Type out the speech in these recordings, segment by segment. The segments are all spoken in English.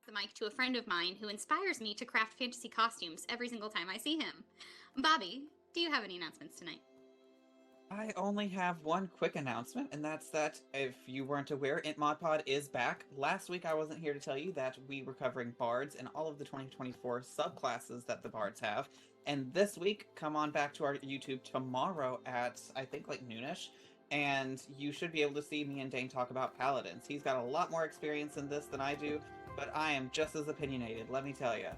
the mic to a friend of mine who inspires me to craft fantasy costumes every single time I see him. Bobby, do you have any announcements tonight? I only have one quick announcement, and that's that if you weren't aware, IntModPod is back. Last week I wasn't here to tell you that we were covering bards and all of the 2024 subclasses that the bards have. And this week, come on back to our YouTube tomorrow at, I think, like noonish, and you should be able to see me and Dane talk about paladins. He's got a lot more experience in this than I do, but I am just as opinionated, let me tell you.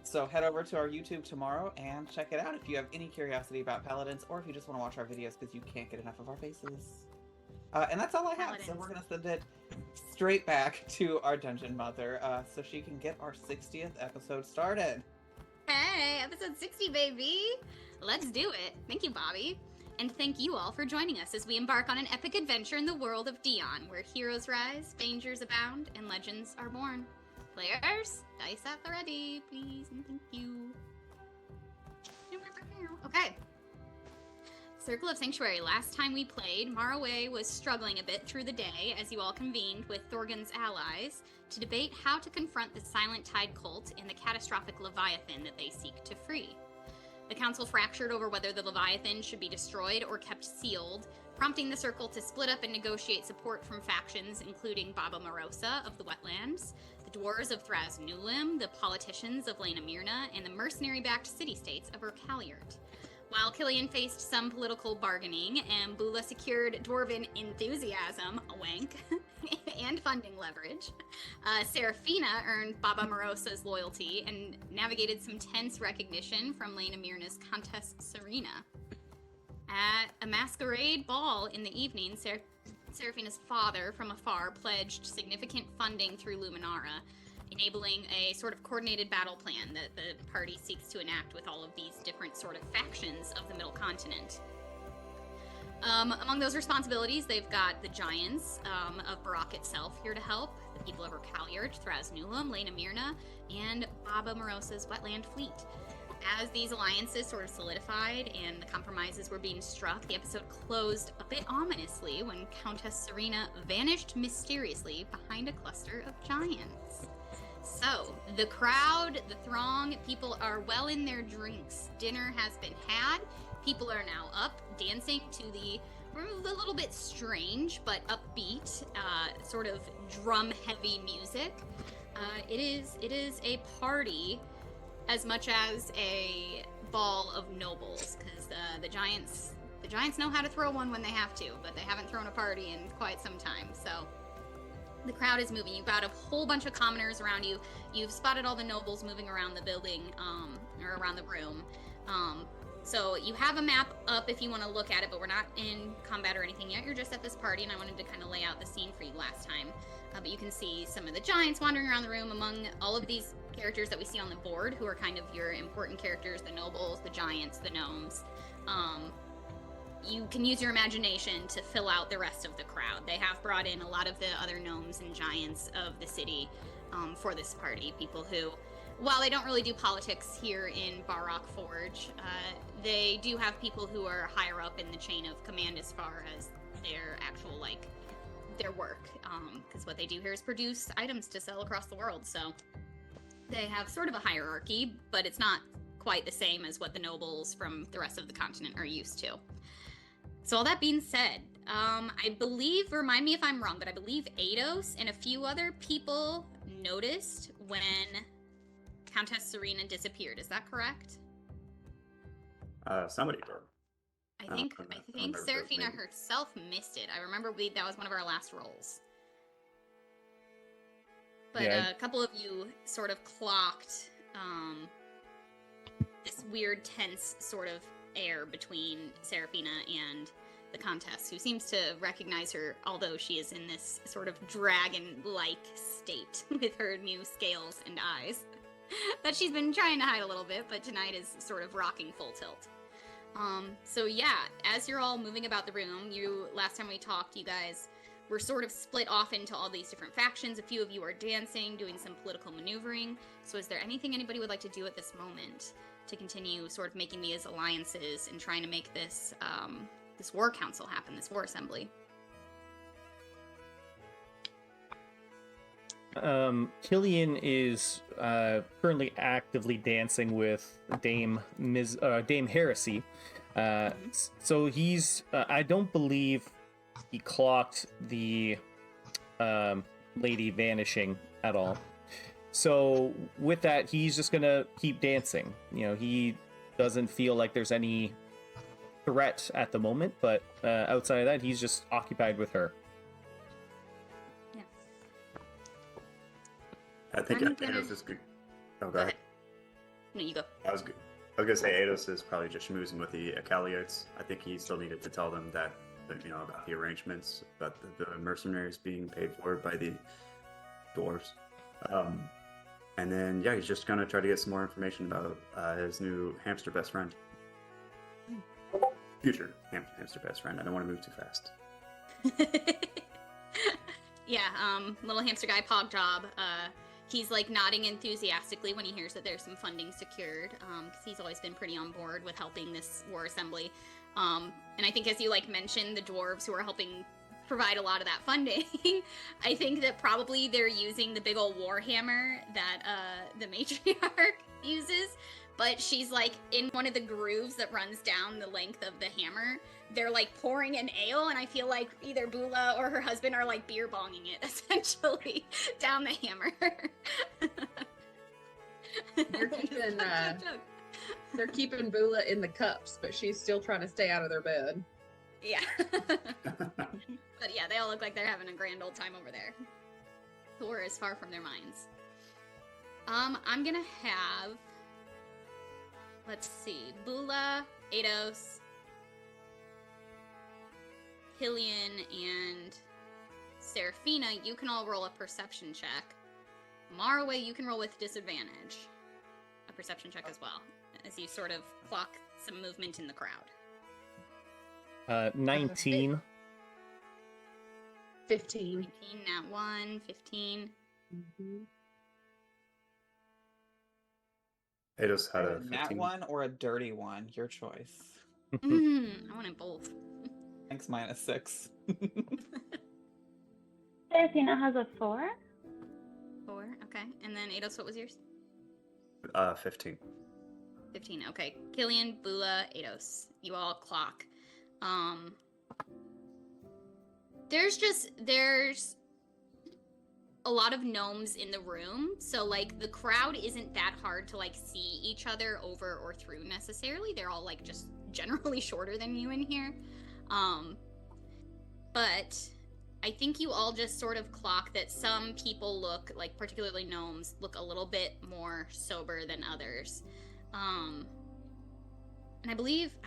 So head over to our YouTube tomorrow and check it out if you have any curiosity about paladins, or if you just want to watch our videos because you can't get enough of our faces. And that's all I have, so we're going to send it straight back to our Dungeon Mother so she can get our 60th episode started. Hey, episode 60, baby! Let's do it. Thank you, Bobby. And thank you all for joining us as we embark on an epic adventure in the world of Dion, where heroes rise, dangers abound, and legends are born. Players, dice at the ready, please, and thank you. Okay. Circle of Sanctuary. Last time we played, Maraway was struggling a bit through the day as you all convened with Thorgun's allies to debate how to confront the Silent Tide cult and the catastrophic Leviathan that they seek to free. The council fractured over whether the Leviathan should be destroyed or kept sealed, prompting the Circle to split up and negotiate support from factions including Baba Morosa of the Wetlands, the Dwarves of Thraz Nulim, the politicians of Lena Myrna, and the mercenary-backed city-states of Urkaliart. While Killian faced some political bargaining, and Bula secured Dwarven enthusiasm, a wank, and funding leverage, Serafina earned Baba Morosa's loyalty and navigated some tense recognition from Lena Myrna's Countess Serena. At a masquerade ball in the evening, Serafina's father from afar pledged significant funding through Luminara, enabling a sort of coordinated battle plan that the party seeks to enact with all of these different sort of factions of the Middle Continent. Among those responsibilities, they've got the giants of Barak itself here to help, the people of Urkaliart, Thraz Nulim, Lena Myrna, and Baba Morosa's wetland fleet. As these alliances sort of solidified and the compromises were being struck, the episode closed a bit ominously when Countess Serena vanished mysteriously behind a cluster of giants. So, the crowd, the throng, people are well in their drinks. Dinner has been had. People are now up, dancing to the a little bit strange but upbeat, sort of drum-heavy music. It is a party as much as a ball of nobles, because the giants know how to throw one when they have to, but they haven't thrown a party in quite some time. So the crowd is moving. You've got a whole bunch of commoners around you. You've spotted all the nobles moving around the building, or around the room. So you have a map up if you want to look at it, but we're not in combat or anything yet. You're just at this party, and I wanted to kind of lay out the scene for you last time. But you can see some of the giants wandering around the room among all of these characters that we see on the board, who are kind of your important characters, the nobles, the giants, the gnomes. You can use your imagination to fill out the rest of the crowd. They have brought in a lot of the other gnomes and giants of the city for this party. People who, while they don't really do politics here in Barak Forge, they do have people who are higher up in the chain of command as far as their actual, their work. Because what they do here is produce items to sell across the world. So they have sort of a hierarchy, but it's not quite the same as what the nobles from the rest of the continent are used to. So all that being said, I believe, remind me if I'm wrong, but I believe Eidos and a few other people noticed when Countess Serena disappeared. Is that correct? Somebody did. I think Serafina herself missed it. I remember that was one of our last rolls. But yeah. A couple of you sort of clocked this weird, tense sort of air between Serafina and the Countess, who seems to recognize her, although she is in this sort of dragon-like state with her new scales and eyes that she's been trying to hide a little bit, but tonight is sort of rocking full tilt. So yeah, as you're all moving about the room, last time we talked, you guys were sort of split off into all these different factions. A few of you are dancing, doing some political maneuvering. So is there anything anybody would like to do at this moment to continue sort of making these alliances and trying to make this this war council happen, this war assembly? Killian is currently actively dancing with Dame Heresy. So he's I don't believe he clocked the lady vanishing at all. So with that, he's just gonna keep dancing. You know, he doesn't feel like there's any threat at the moment, but outside of that, he's just occupied with her. Yeah. I think Eidos is good. Oh, go ahead. No, you go. I was gonna say Eidos is probably just schmoozing with the Acaliotes. I think he still needed to tell them that, you know, about the arrangements, about the mercenaries being paid for by the dwarves. And then, yeah, he's just gonna try to get some more information about his new hamster best friend. Future hamster best friend. I don't want to move too fast. Yeah, little hamster guy, Pogjob. He's like nodding enthusiastically when he hears that there's some funding secured, because he's always been pretty on board with helping this war assembly. And I think, as you like mentioned, the dwarves who are helping provide a lot of that funding, I think that probably they're using the big old war hammer that the matriarch uses. But she's like in one of the grooves that runs down the length of the hammer. They're like pouring an ale, and I feel like either Bula or her husband are like beer bonging it essentially down the hammer. They're keeping Bula in the cups, but she's still trying to stay out of their bed. Yeah. But yeah, they all look like they're having a grand old time over there. The war is far from their minds. I'm gonna have, let's see, Bula, Eidos, Killian, and Seraphina. You can all roll a perception check. Maraway, you can roll with disadvantage. A perception check as well, as you sort of clock some movement in the crowd. 19. 15. 19, nat 1, 15. Mm-hmm. Eidos had a 15. nat one or a dirty one, your choice. I want it both. Thanks, -6. Seraphina has a 4. 4, okay. And then Eidos, what was yours? 15. 15, okay. Killian, Bula, Eidos. You all clock. There's a lot of gnomes in the room, so like the crowd isn't that hard to like see each other over or through necessarily. They're all like just generally shorter than you in here. But I think you all just sort of clock that some people look, like particularly gnomes, look a little bit more sober than others. And I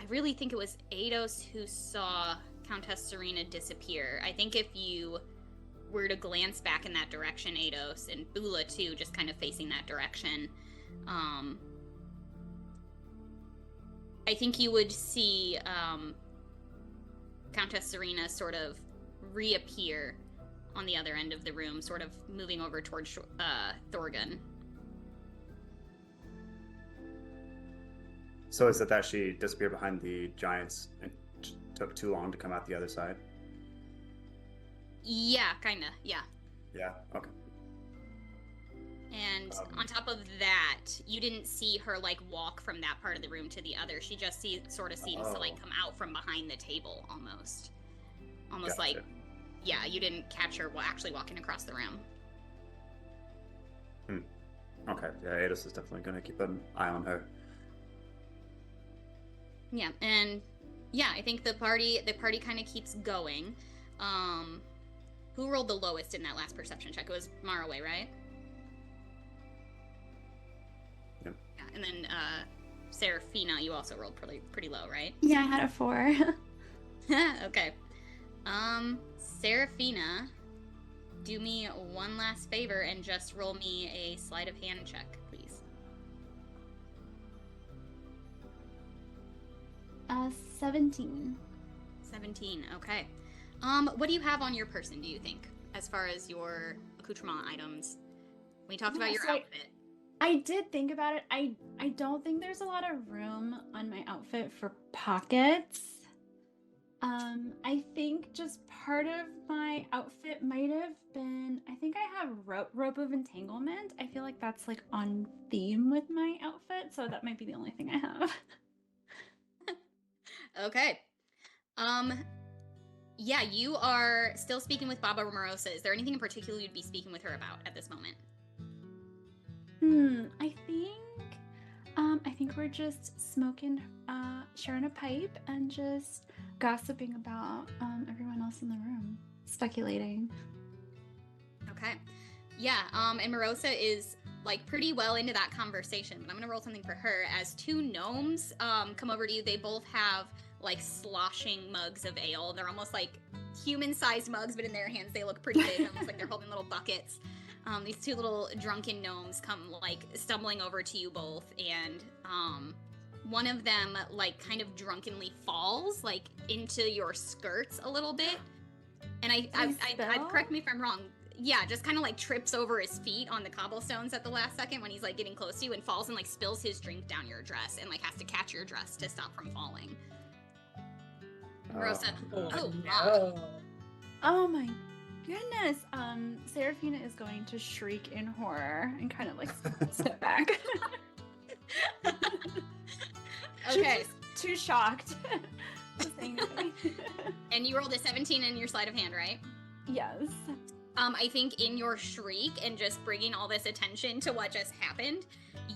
really think it was Eidos who saw Countess Serena disappear. I think if you were to glance back in that direction, Eidos, and Bula too, just kind of facing that direction, I think you would see Countess Serena sort of reappear on the other end of the room, sort of moving over towards Thorgun. So is it that she disappeared behind the giants and took too long to come out the other side? Yeah, kinda, yeah. Yeah, okay. And on top of that, you didn't see her like walk from that part of the room to the other. She just sort of seems to like come out from behind the table almost. Almost Gotcha. like, yeah, you didn't catch her actually walking across the room. Okay, yeah, Eidos is definitely going to keep an eye on her. Yeah, and yeah, I think the party kind of keeps going. Who rolled the lowest in that last perception check? It was Maraway, right? Yep. Yeah, and then Seraphina, you also rolled pretty low, right? Yeah, I had a 4. Okay. Seraphina, do me one last favor and just roll me a sleight of hand check, please. 17. 17, okay. What do you have on your person, do you think, as far as your accoutrement items? We talked about your outfit. I did think about it. I don't think there's a lot of room on my outfit for pockets. I think just part of my outfit might have been, I think I have rope of entanglement. I feel like that's like on theme with my outfit, so that might be the only thing I have. Okay. Yeah, you are still speaking with Baba Morosa. Is there anything in particular you'd be speaking with her about at this moment? I think we're just smoking, sharing a pipe and just gossiping about everyone else in the room, speculating. Okay. Yeah, and Morosa is like pretty well into that conversation, but I'm gonna roll something for her as two gnomes come over to you. They both have like sloshing mugs of ale. They're almost like human-sized mugs, but in their hands they look pretty big, almost like they're holding little buckets. These two little drunken gnomes come like stumbling over to you both, and one of them like kind of drunkenly falls like into your skirts a little bit. And I correct me if I'm wrong. Yeah, just kind of like trips over his feet on the cobblestones at the last second when he's like getting close to you and falls and like spills his drink down your dress and like has to catch your dress to stop from falling. Rosa. Oh, no. Oh my goodness. Seraphina is going to shriek in horror and kind of like step back. Okay. She's too shocked to say anything. And you rolled a 17 in your sleight of hand, right? Yes. I think in your shriek and just bringing all this attention to what just happened,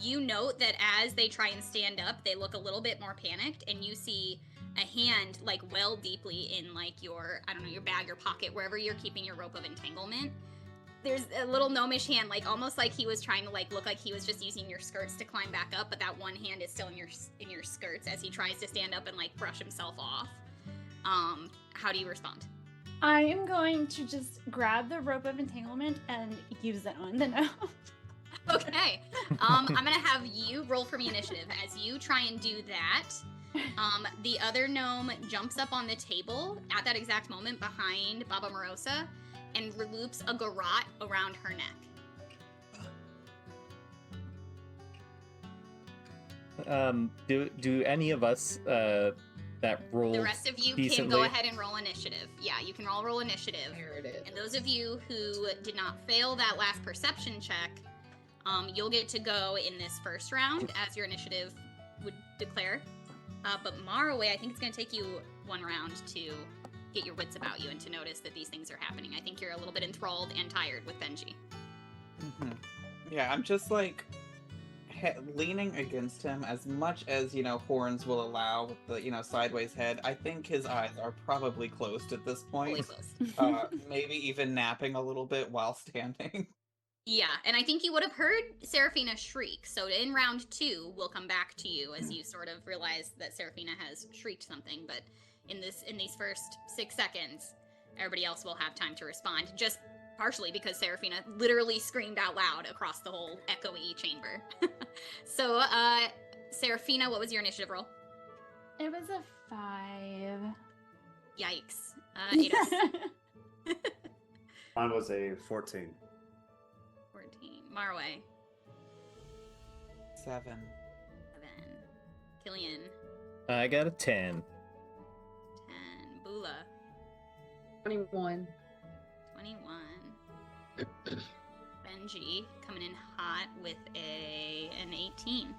you note that as they try and stand up, they look a little bit more panicked, and you see a hand like well deeply in like your, I don't know, your bag or pocket, wherever you're keeping your rope of entanglement. There's a little gnomish hand, like almost like he was trying to like look like he was just using your skirts to climb back up, but that one hand is still in your skirts as he tries to stand up and like brush himself off. How do you respond? I am going to just grab the rope of entanglement and use it on the gnome. Okay. I'm gonna have you roll for me initiative. As you try and do that, the other gnome jumps up on the table at that exact moment behind Baba Morosa and loops a garrote around her neck. Do any of us that roll? The rest of you decently? can go ahead and roll initiative. Yeah, you can all roll initiative. There it is. And those of you who did not fail that last perception check, you'll get to go in this first round as your initiative would declare. But Marway, I think it's going to take you one round to get your wits about you and to notice that these things are happening. I think you're a little bit enthralled and tired with Benji. Mm-hmm. Yeah, I'm just like leaning against him as much as, horns will allow with the, sideways head. I think his eyes are probably closed at this point. Fully closed. Maybe even napping a little bit while standing. Yeah, and I think you would have heard Seraphina shriek. So in round 2, we'll come back to you as you sort of realize that Seraphina has shrieked something. But in these first 6 seconds, everybody else will have time to respond. Just partially because Seraphina literally screamed out loud across the whole echoey chamber. So, Seraphina, what was your initiative roll? It was a 5. Yikes. Ados. Mine was a 14. 14. Marway. 7. 7. Killian. I got a 10. 10. Bula. 21. 21. Benji coming in hot with an 18.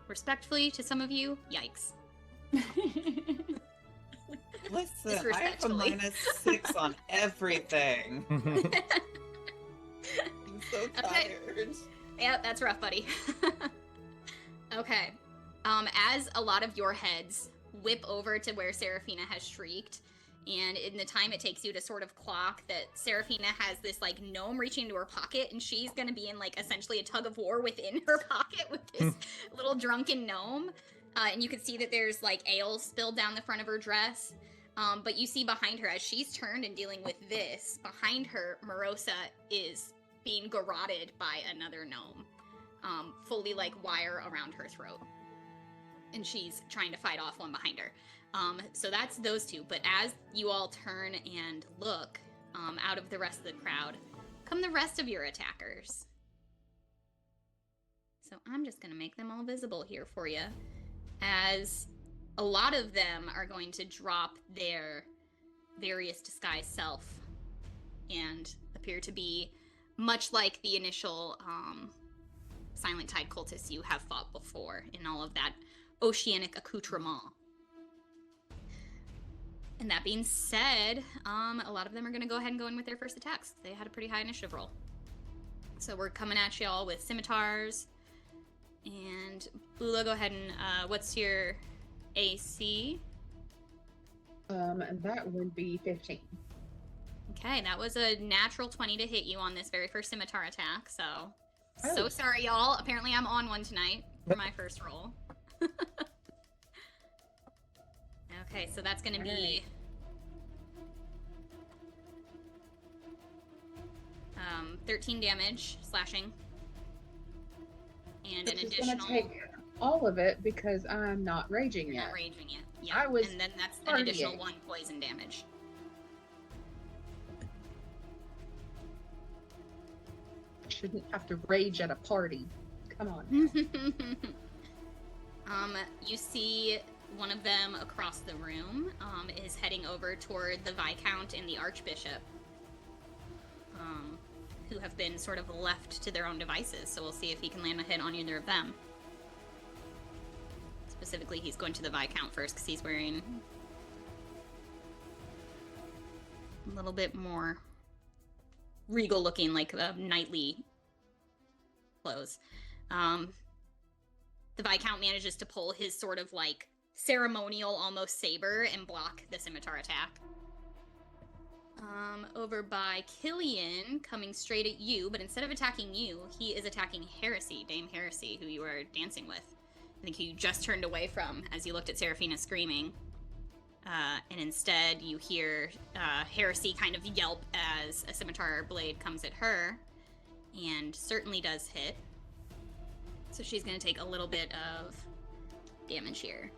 Respectfully to some of you, yikes. Listen, I have a -6 on everything. I'm so tired. Okay. Yeah, that's rough, buddy. Okay. As a lot of your heads whip over to where Seraphina has shrieked, and in the time it takes you to sort of clock that Seraphina has this like gnome reaching into her pocket, and she's gonna be in like essentially a tug of war within her pocket with this little drunken gnome. And you can see that there's like ale spilled down the front of her dress. But you see behind her, as she's turned and dealing with this, behind her, Morosa is being garroted by another gnome, fully like wire around her throat. And she's trying to fight off one behind her. So that's those two. But as you all turn and look out of the rest of the crowd, come the rest of your attackers. So I'm just going to make them all visible here for you. As a lot of them are going to drop their various disguised self and appear to be much like the initial Silent Tide cultists you have fought before in all of that oceanic accoutrement. And that being said, a lot of them are going to go ahead and go in with their first attacks. They had a pretty high initiative roll. So we're coming at y'all with scimitars. And Bula, go ahead and what's your AC? And that would be 15. Okay, that was a natural 20 to hit you on this very first scimitar attack. So Oh. sorry, y'all. Apparently, I'm on one tonight for my first roll. Okay, so that's gonna be 13 damage slashing, and an Which is additional. gonna take all of it because I'm not raging You're yet. not raging yet. Yeah, I was and then that's an additional partying. 1 poison damage. Shouldn't have to rage at a party. Come on. You see one of them across the room is heading over toward the Viscount and the Archbishop, who have been sort of left to their own devices. So we'll see if he can land a hit on either of them. Specifically, he's going to the Viscount first because he's wearing a little bit more regal looking, like knightly clothes. The Viscount manages to pull his sort of like ceremonial almost saber and block the scimitar attack. Over by Killian, coming straight at you, but instead of attacking you, he is attacking Heresy, Dame Heresy, who you were dancing with. I think you just turned away from as you looked at Seraphina screaming. And instead you hear Heresy kind of yelp as a scimitar blade comes at her, and certainly does hit. So she's going to take a little bit of damage here.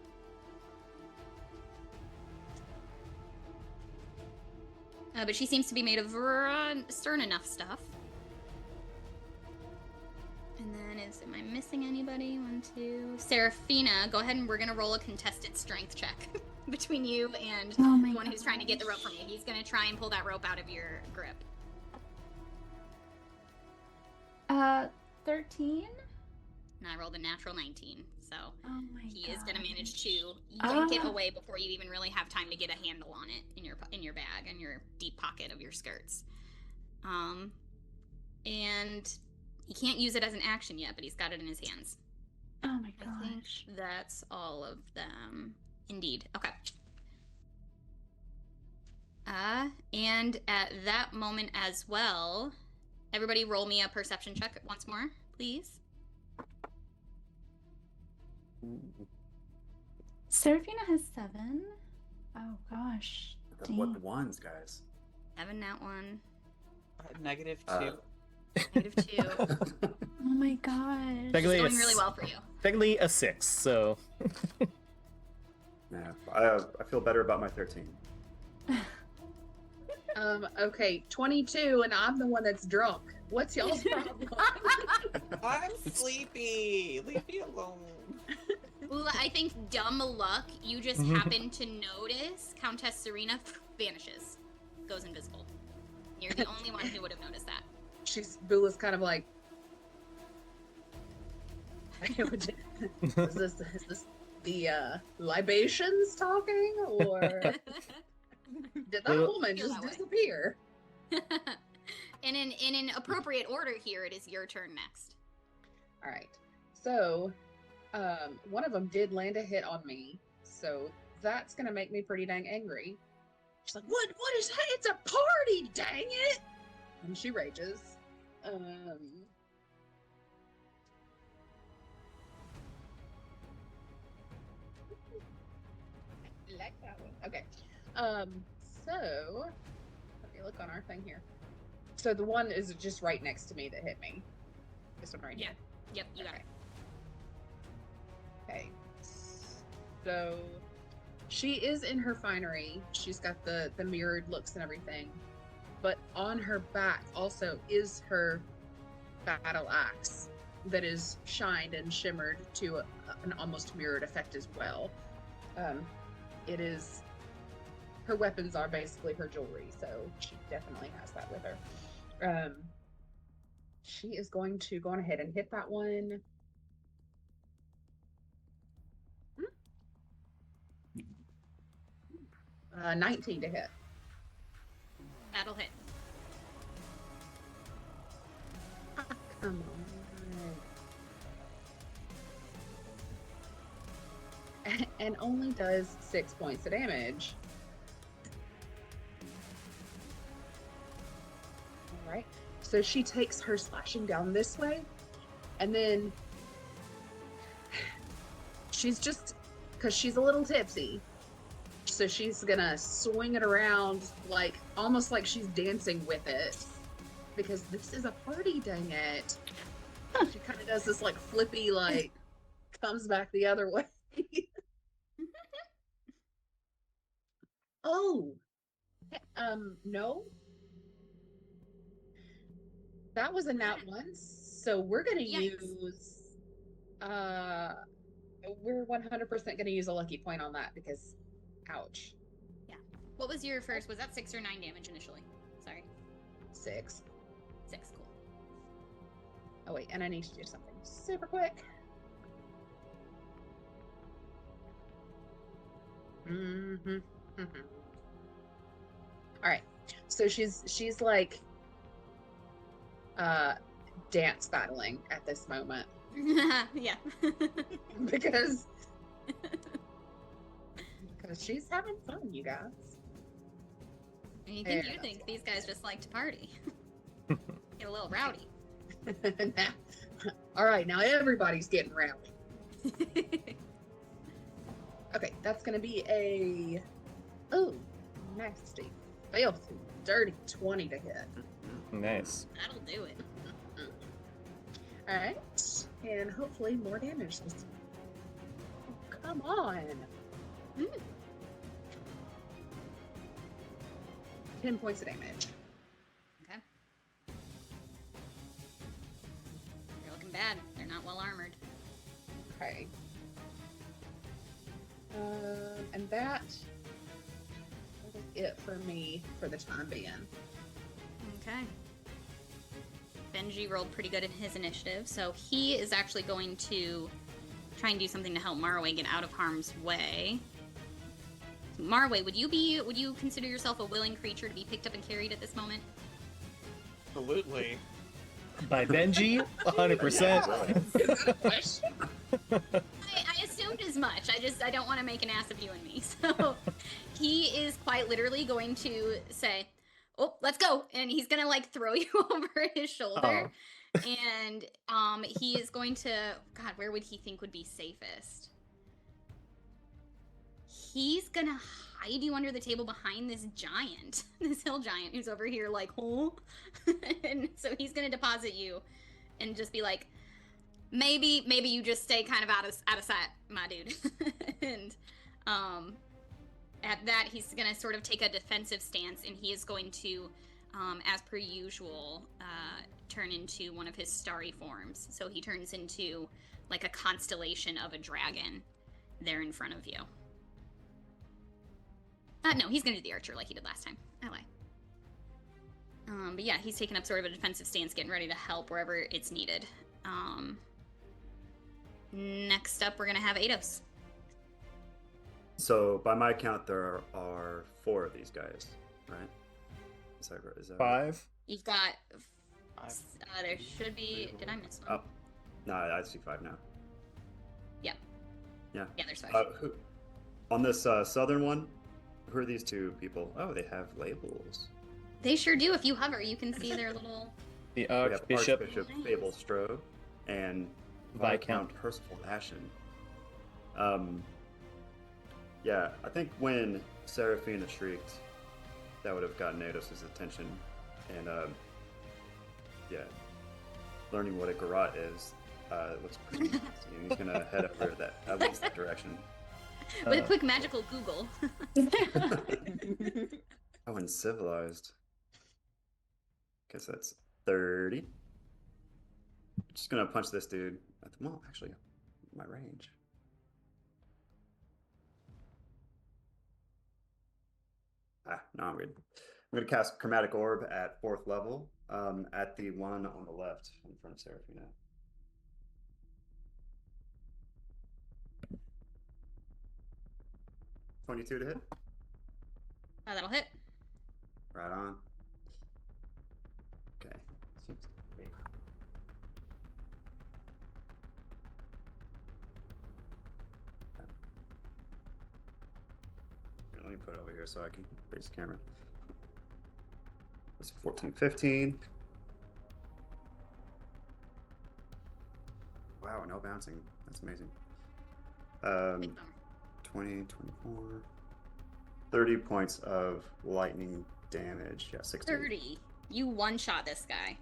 But she seems to be made of stern enough stuff. And then am I missing anybody? 1, 2. Seraphina, go ahead and we're going to roll a contested strength check between you and Oh my the one who's trying to get the rope from you. He's going to try and pull that rope out of your grip. 13? And I rolled a natural 19, so Oh my he is god. going to manage to yank it Ah. away before you even really have time to get a handle on it in your bag, in your deep pocket of your skirts. And he can't use it as an action yet, but he's got it in his hands. Oh my I think gosh. that's all of them. Indeed. Okay. And at that moment as well, everybody roll me a perception check once more, please. Seraphina has 7. Oh gosh. What Dang. ones, guys? 7, that one. -2. -2. Oh my gosh. It's Technically, going really well for you. Technically a 6, so Yeah, I feel better about my 13. Okay, 22, and I'm the one that's drunk. What's y'all's problem? I'm sleepy. Leave me alone. Ula, I think dumb luck, you just happen to notice Countess Serena vanishes. Goes invisible. You're the only one who would have noticed that. Bula's kind of like, is this the libations talking, or did that woman Feel just that way. disappear? And in an appropriate order here, it is your turn next. All right, so one of them did land a hit on me, so that's gonna make me pretty dang angry. She's like, what is that? It's a party, dang it! And she rages. I like that one. Okay. So let me look on our thing here. So the one is just right next to me that hit me. This one right Yeah. here. Yep, you got it. Okay. So she is in her finery. She's got the mirrored looks and everything. But on her back also is her battle axe that is shined and shimmered to an almost mirrored effect as well. It is her weapons are basically her jewelry, so she definitely has that with her. She is going to go on ahead and hit that one. 19 to hit. That'll hit. Come on. And only does 6 points of damage. All right. So she takes her slashing down this way, and then she's just, because she's a little tipsy, so she's gonna swing it around like almost like she's dancing with it, because this is a party, dang it. She kind of does this like flippy, like comes back the other way. Oh, no, that was a nat one, so we're gonna Yikes. use we're 100% gonna use a lucky point on that, because ouch. What was your first? Was that 6 or 9 damage initially? Sorry. 6. 6, cool. Oh wait, and I need to do something super quick. All right, so she's like dance battling at this moment Yeah. because she's having fun, you guys. You Yeah, think these guys just like to party. Get a little rowdy. All right, now everybody's getting rowdy. Okay, that's gonna be a nasty, filthy, dirty 20 to hit. Nice. That'll do it. All right, and hopefully more damage this time. Oh, come on. 10 points of damage. Okay. They're looking bad. They're not well armored. Okay. And that is it for me for the time being. Okay. Benji rolled pretty good in his initiative, so he is actually going to try and do something to help Marway get out of harm's way. Marway, would you consider yourself a willing creature to be picked up and carried at this moment? Absolutely. By Benji, 100%. Is that a question? I assumed as much. I don't want to make an ass of you and me. So he is quite literally going to say, "Oh, let's go," and he's gonna like throw you over his shoulder, and he is going to. God, where would he think would be safest? He's gonna hide you under the table behind this giant, this hill giant who's over here like, oh, and so he's gonna deposit you, and just be like, maybe you just stay kind of out of sight, my dude. And at that, he's gonna sort of take a defensive stance, and he is going to, as per usual, turn into one of his starry forms. So he turns into like a constellation of a dragon there in front of you. No, he's gonna do the archer like he did last time. I lie. But yeah, he's taking up sort of a defensive stance, getting ready to help wherever it's needed. Next up, we're gonna have Ados. So by my count, there are 4 of these guys, right? Is that right? 5. You've got. Five. There should be. Did I miss one? Oh, no, I see 5 now. Yeah. Yeah. Yeah, there's 5. On this southern one, who are these 2 people? Oh, they have labels. They sure do. If you hover, you can see their little. The We have Archbishop. Archbishop Nice. Fable Strode and Viscount. Percival Ashen. Yeah, I think when Seraphina shrieked, that would have gotten Ados' attention. And yeah, learning what a garrote is looks pretty interesting. And he's gonna head over at least that direction. With a quick magical Google. Oh, and civilized. Guess that's 30. Just gonna punch this dude. Well, actually, my range. No, I'm good. I'm going to cast Chromatic Orb at 4th level at the one on the left in front of Seraphina. $22 to hit. That'll hit. Right on. Okay. 6, 8. Let me put it over here so I can face the camera. That's 14, 15. Wow, no bouncing. That's amazing. Big bummer. 20, 24. 30 points of lightning damage. Yeah, 16. 30. You one-shot this guy.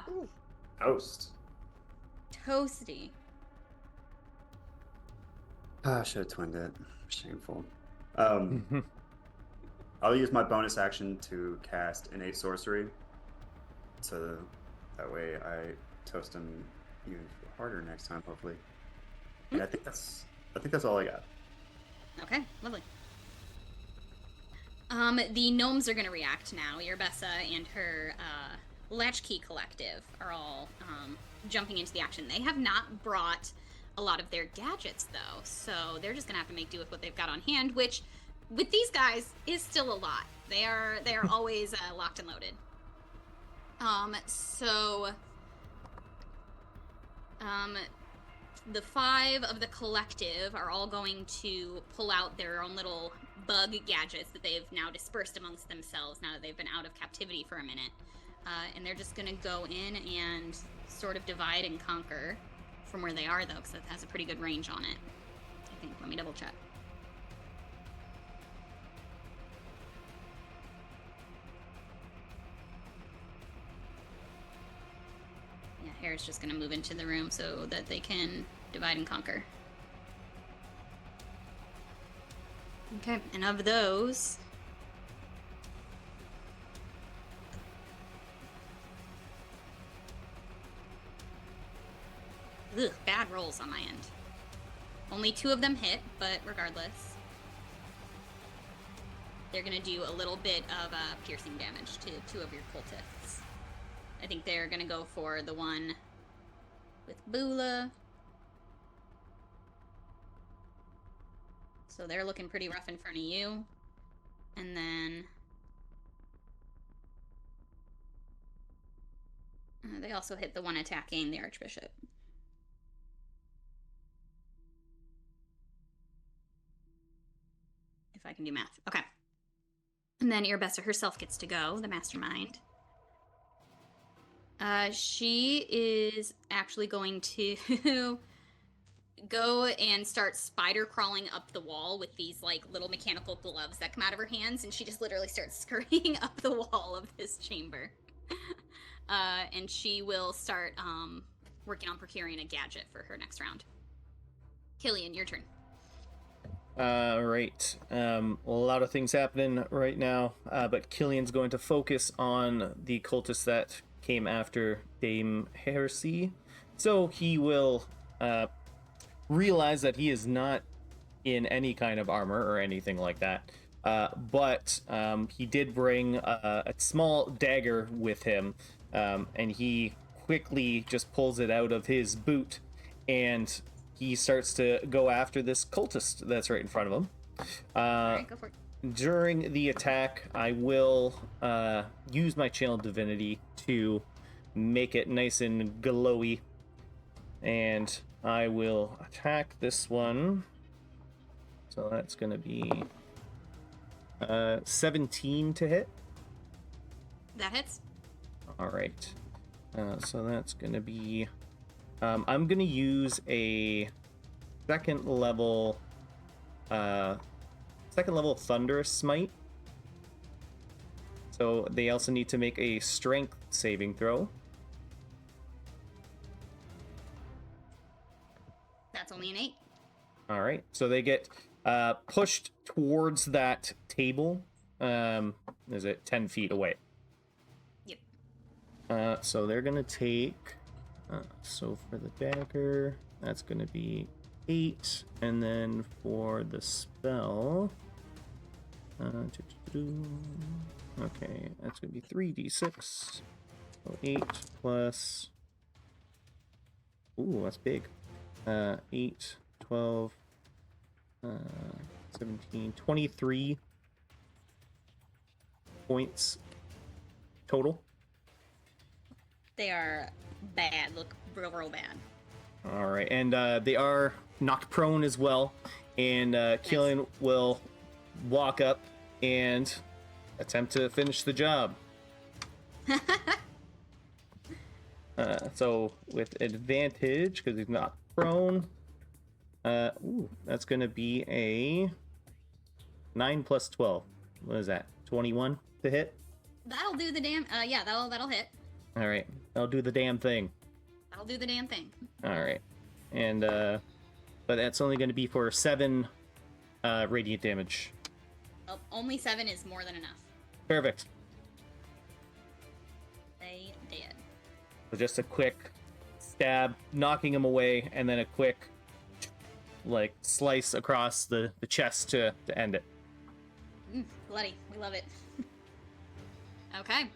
Ooh. Toast. Toasty. I should have twinned it. Shameful. I'll use my bonus action to cast Innate Sorcery. So that way I toast him even harder next time, hopefully. And I think that's all I got. Okay, lovely. The gnomes are gonna react now. Yerbessa and her Latchkey Collective are all jumping into the action. They have not brought a lot of their gadgets though, so they're just gonna have to make do with what they've got on hand, which with these guys is still a lot. They are always locked and loaded. The 5 of the collective are all going to pull out their own little bug gadgets that they've now dispersed amongst themselves now that they've been out of captivity for a minute. And they're just going to go in and sort of divide and conquer from where they are, though, because it has a pretty good range on it, I think. Let me double check. Yeah, Hair's just going to move into the room so that they can divide and conquer. Okay, and of those... Ugh, bad rolls on my end. Only 2 of them hit, but regardless. They're gonna do a little bit of piercing damage to 2 of your cultists. I think they're gonna go for the one with Bula. So they're looking pretty rough in front of you. And then... they also hit the one attacking the Archbishop. If I can do math. Okay. And then Irbessa herself gets to go, the mastermind. She is actually going to go and start spider crawling up the wall with these like little mechanical gloves that come out of her hands, and she just literally starts scurrying up the wall of this chamber. And she will start working on procuring a gadget for her next round. Killian, your turn. Right. A lot of things happening right now, but Killian's going to focus on the cultists that came after Dame Heresy. So he will realize that he is not in any kind of armor or anything like that. But he did bring a small dagger with him, and he quickly just pulls it out of his boot, and he starts to go after this cultist that's right in front of him. Alright, go for it. During the attack, I will use my Channel Divinity to make it nice and glowy, and I will attack this one. So that's going to be 17 to hit. That hits. All right. So that's going to be... I'm going to use a second level Thunderous Smite. So they also need to make a strength saving throw. That's only an 8. All right. So they get pushed towards that table. Is it 10 feet away? Yep. So they're going to take... so for the dagger, that's going to be 8. And then for the spell, Okay, that's gonna be 3d6. So 8 plus. Ooh, that's big. 8, 12, 17, 23 points total. They are bad. Look real bad. All right, and they are knocked prone as well. And Keelan will walk up and attempt to finish the job. So with advantage, because he's not prone. That's going to be a 9 plus 12. What is that? 21 to hit? That'll do the damn. Yeah, that'll hit. All right, I'll do the damn thing. That'll do the damn thing. All right, and but that's only going to be for 7 radiant damage. Oh, only 7 is more than enough. Perfect. They did. So just a quick stab, knocking him away, and then a quick like slice across the chest to end it. Bloody. We love it. Okay.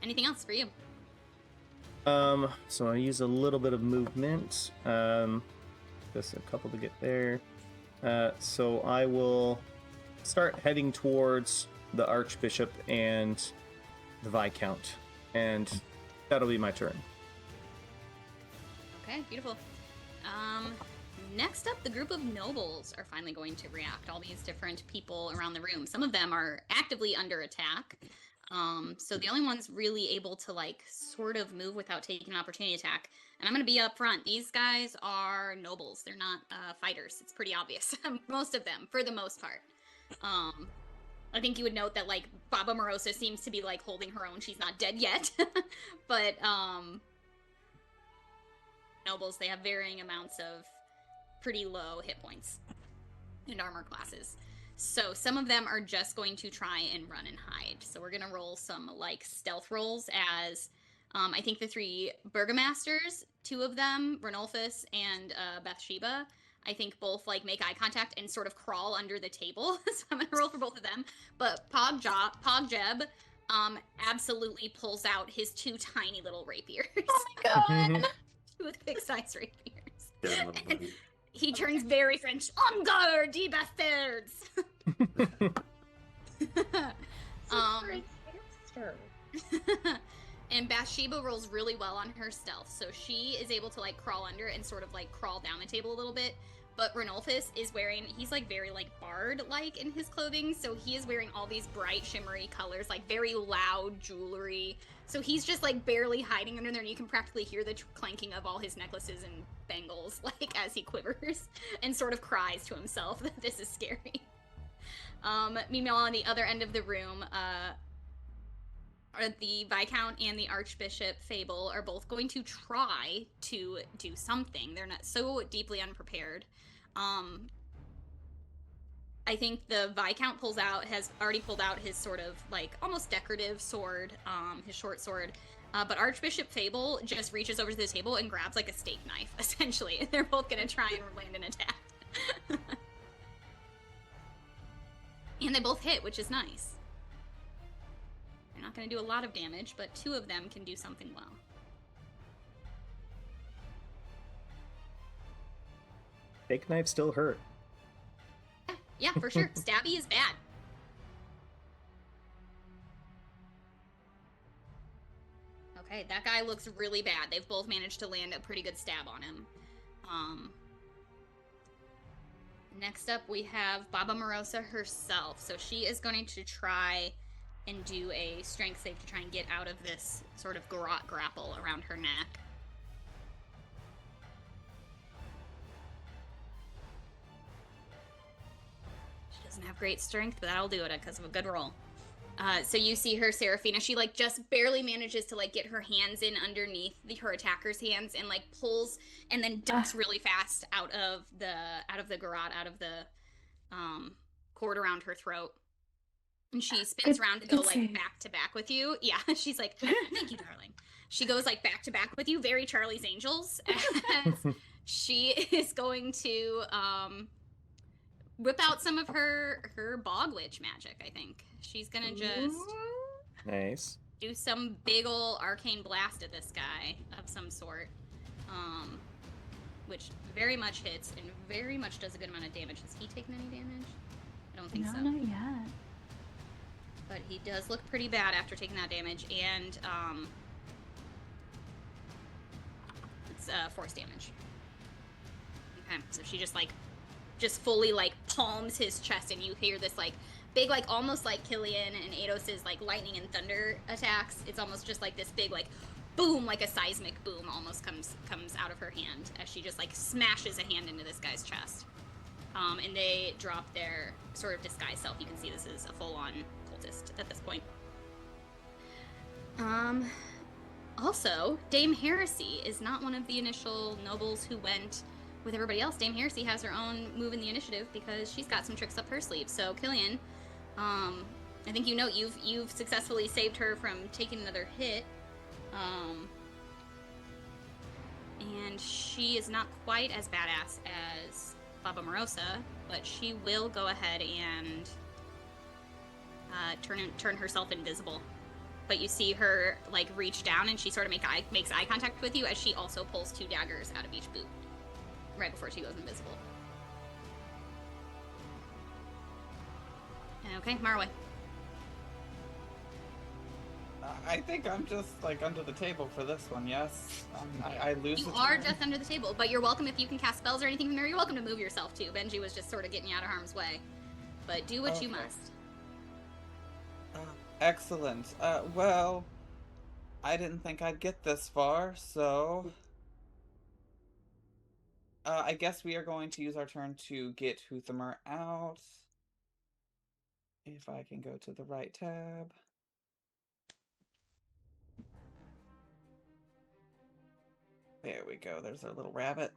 Anything else for you? So I use a little bit of movement. Just a couple to get there. So I will start heading towards the Archbishop and the Viscount, and that'll be my turn. Okay, beautiful. Next up, the group of nobles are finally going to react. All these different people around the room. Some of them are actively under attack. So the only ones really able to like sort of move without taking an opportunity attack. And I'm going to be up front. These guys are nobles. They're not fighters. It's pretty obvious. Most of them, for the most part. I think you would note that like Baba Morosa seems to be like holding her own. She's not dead yet. But nobles, they have varying amounts of pretty low hit points and armor classes. So some of them are just going to try and run and hide. So we're going to roll some like stealth rolls as I think the 3 Burgomasters, 2 of them, Ranulphus and Bathsheba, I think both like make eye contact and sort of crawl under the table. So I'm going to roll for both of them. But Pogjeb absolutely pulls out his 2 tiny little rapiers. Oh my god! 2 toothpick-sized rapiers. Yeah, And he turns very French. En garde, ye bastards! And Bathsheba rolls really well on her stealth, so she is able to like crawl under and sort of like crawl down the table a little bit. But Ranulphus is wearing, he's like very like bard-like in his clothing, so he is wearing all these bright shimmery colors, like very loud jewelry. So he's just like barely hiding under there, and you can practically hear the clanking of all his necklaces and bangles, like as he quivers and sort of cries to himself that this is scary. Meanwhile, on the other end of the room, the Viscount and the Archbishop Fable are both going to try to do something. They're not so deeply unprepared. I think the Viscount has already pulled out his sort of like almost decorative sword, his short sword. But Archbishop Fable just reaches over to the table and grabs like a steak knife, essentially. They're both gonna try and land an attack. And they both hit, which is nice. They're not gonna do a lot of damage, but 2 of them can do something well. Steak knife still hurt. Yeah, for sure. Stabby is bad. Okay, that guy looks really bad. They've both managed to land a pretty good stab on him. Next up, we have Baba Morosa herself. So she is going to try and do a strength save to try and get out of this sort of garrote grapple around her neck. She doesn't have great strength, but that'll do it because of a good roll. So you see her, Seraphina, she like just barely manages to like get her hands in underneath her attacker's hands and like pulls and then ducks really fast out of the garrote, out of the cord around her throat. And she spins around to go like back to back with you. Yeah, she's like, thank you, darling. She goes like back to back with you, very Charlie's Angels. As she is going to whip out some of her bog witch magic. I think she's gonna just Nice. do some big ol' arcane blast at this guy of some sort, which very much hits and very much does a good amount of damage. Has he taken any damage? I don't think No, so. not yet. But he does look pretty bad after taking that damage, and it's force damage. Okay, so she just fully like palms his chest, and you hear this like big, like almost like Killian and Ados's like lightning and thunder attacks. It's almost just like this big like boom, like a seismic boom almost comes out of her hand as she just like smashes a hand into this guy's chest. And they drop their sort of disguise self. You can see this is a full-on cultist at this point. Also, Dame Heresy is not one of the initial nobles who went with everybody else. Dame Heresy has her own move in the initiative because she's got some tricks up her sleeve. So, Killian, I think you know you've successfully saved her from taking another hit. And she is not quite as badass as Baba Morosa, but she will go ahead and turn herself invisible. But you see her like reach down, and she sort of makes eye contact with you as she also pulls 2 daggers out of each boot right before she goes invisible. Okay, Marway. I think I'm just like under the table for this one. Yes, I lose. You are just under the table, but you're welcome if you can cast spells or anything from there. You're welcome to move yourself too. Benji was just sort of getting you out of harm's way, but do what you must. Excellent. Well, I didn't think I'd get this far, so I guess we are going to use our turn to get Huthamer out. If I can go to the right tab. There we go. There's our little rabbit.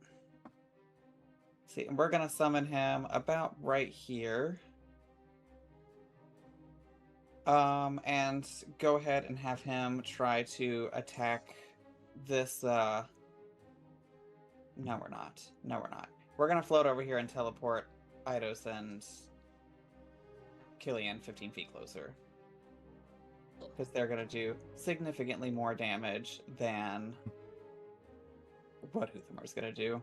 See, and we're gonna summon him about right here. And go ahead and have him try to attack this, No, we're not. No, we're not. We're gonna float over here and teleport Eidos and Killian 15 feet closer. Because they're gonna do significantly more damage than what Huthamar's gonna do.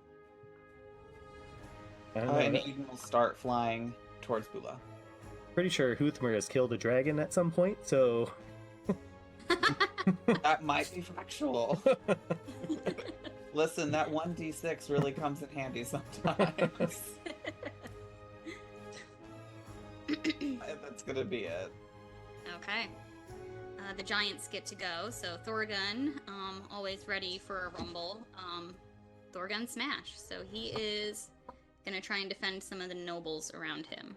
And Eden will start flying towards Bula. Pretty sure Huthamer has killed a dragon at some point, so That might be factual. Listen, that 1d6 really comes in handy sometimes. That's gonna be it. Okay. The giants get to go, so Thorgun, always ready for a rumble. Thorgun smash. So he is gonna try and defend some of the nobles around him.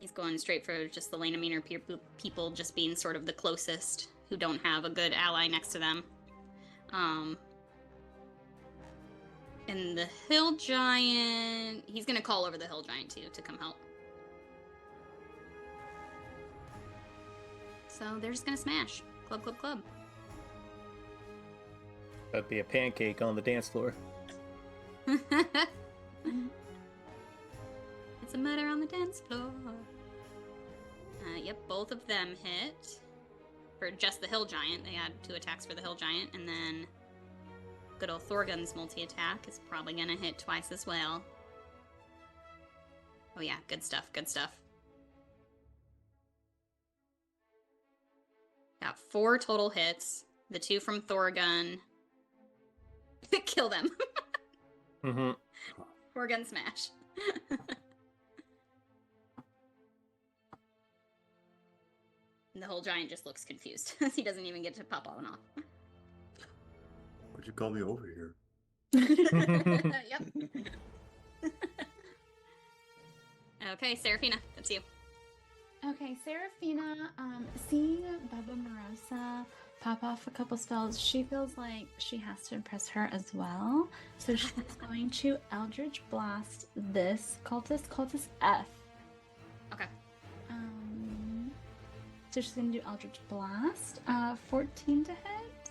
He's going straight for just the Lanaminer people just being sort of the closest, who don't have a good ally next to them. And the Hill Giant, he's gonna call over the Hill Giant too to come help. So they're just gonna smash. Club, club, club. that'd be a pancake on the dance floor. It's a murder on the dance floor. Yep, both of them hit. For just the Hill Giant, they had 2 attacks for the Hill Giant, and then good old Thorgun's multi-attack is probably gonna hit twice as well. Oh yeah, good stuff, good stuff. Got 4 total hits. The 2 from Thorgun. Kill them. Mm-hmm. Thorgun smash. The whole giant just looks confused. He doesn't even get to pop on off. Why'd you call me over here? Yep. Okay, Seraphina, that's you. Okay, Seraphina, seeing Baba Morosa pop off a couple spells, she feels like she has to impress her as well. So she's going to Eldritch Blast this cultist F. Okay. So she's going to do Eldritch Blast, 14 to hit.